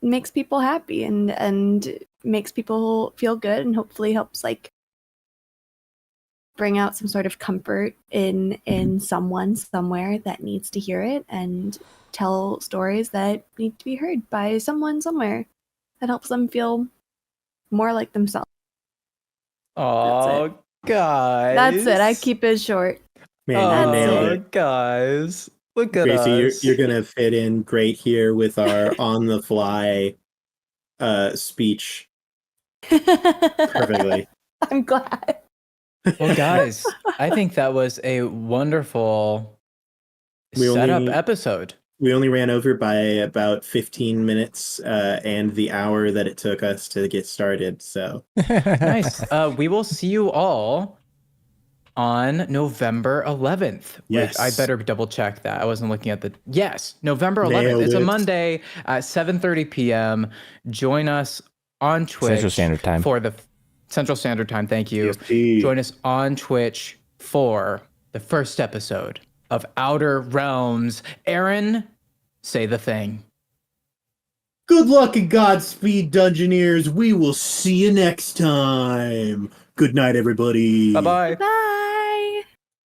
[SPEAKER 4] makes people happy and makes people feel good and hopefully helps like bring out some sort of comfort in someone somewhere that needs to hear it and tell stories that need to be heard by someone somewhere that helps them feel more like themselves.
[SPEAKER 2] oh, guys.
[SPEAKER 4] That's it. I keep it short.
[SPEAKER 1] Man, you
[SPEAKER 4] That's
[SPEAKER 1] nailed
[SPEAKER 4] it.
[SPEAKER 1] it.
[SPEAKER 2] Guys. Look at
[SPEAKER 1] Gracie,
[SPEAKER 2] us.
[SPEAKER 1] you're gonna fit in great here with our on the fly speech perfectly.
[SPEAKER 4] I'm glad.
[SPEAKER 2] Well, guys, I think that was a wonderful
[SPEAKER 1] We
[SPEAKER 2] setup
[SPEAKER 1] only-
[SPEAKER 2] episode.
[SPEAKER 1] We only ran over by about 15 minutes and the hour that it took us to get started. So
[SPEAKER 2] Nice. We will see you all on November 11th.
[SPEAKER 1] Yes.
[SPEAKER 2] Wait, I better double check that. I wasn't looking at the. Yes, November 11th.
[SPEAKER 1] Nailed
[SPEAKER 2] It's a
[SPEAKER 1] it.
[SPEAKER 2] Monday at 7:30 p.m. Join us on Twitch
[SPEAKER 3] Central Standard Time.
[SPEAKER 2] for the Central Standard Time. Thank you.
[SPEAKER 1] CST.
[SPEAKER 2] Join us on Twitch for the first episode of Outer Realms. Aaron, say the thing.
[SPEAKER 1] Good luck and Godspeed, Dungeoneers. We will see you next time. Good night, everybody.
[SPEAKER 2] Bye-bye.
[SPEAKER 4] Bye.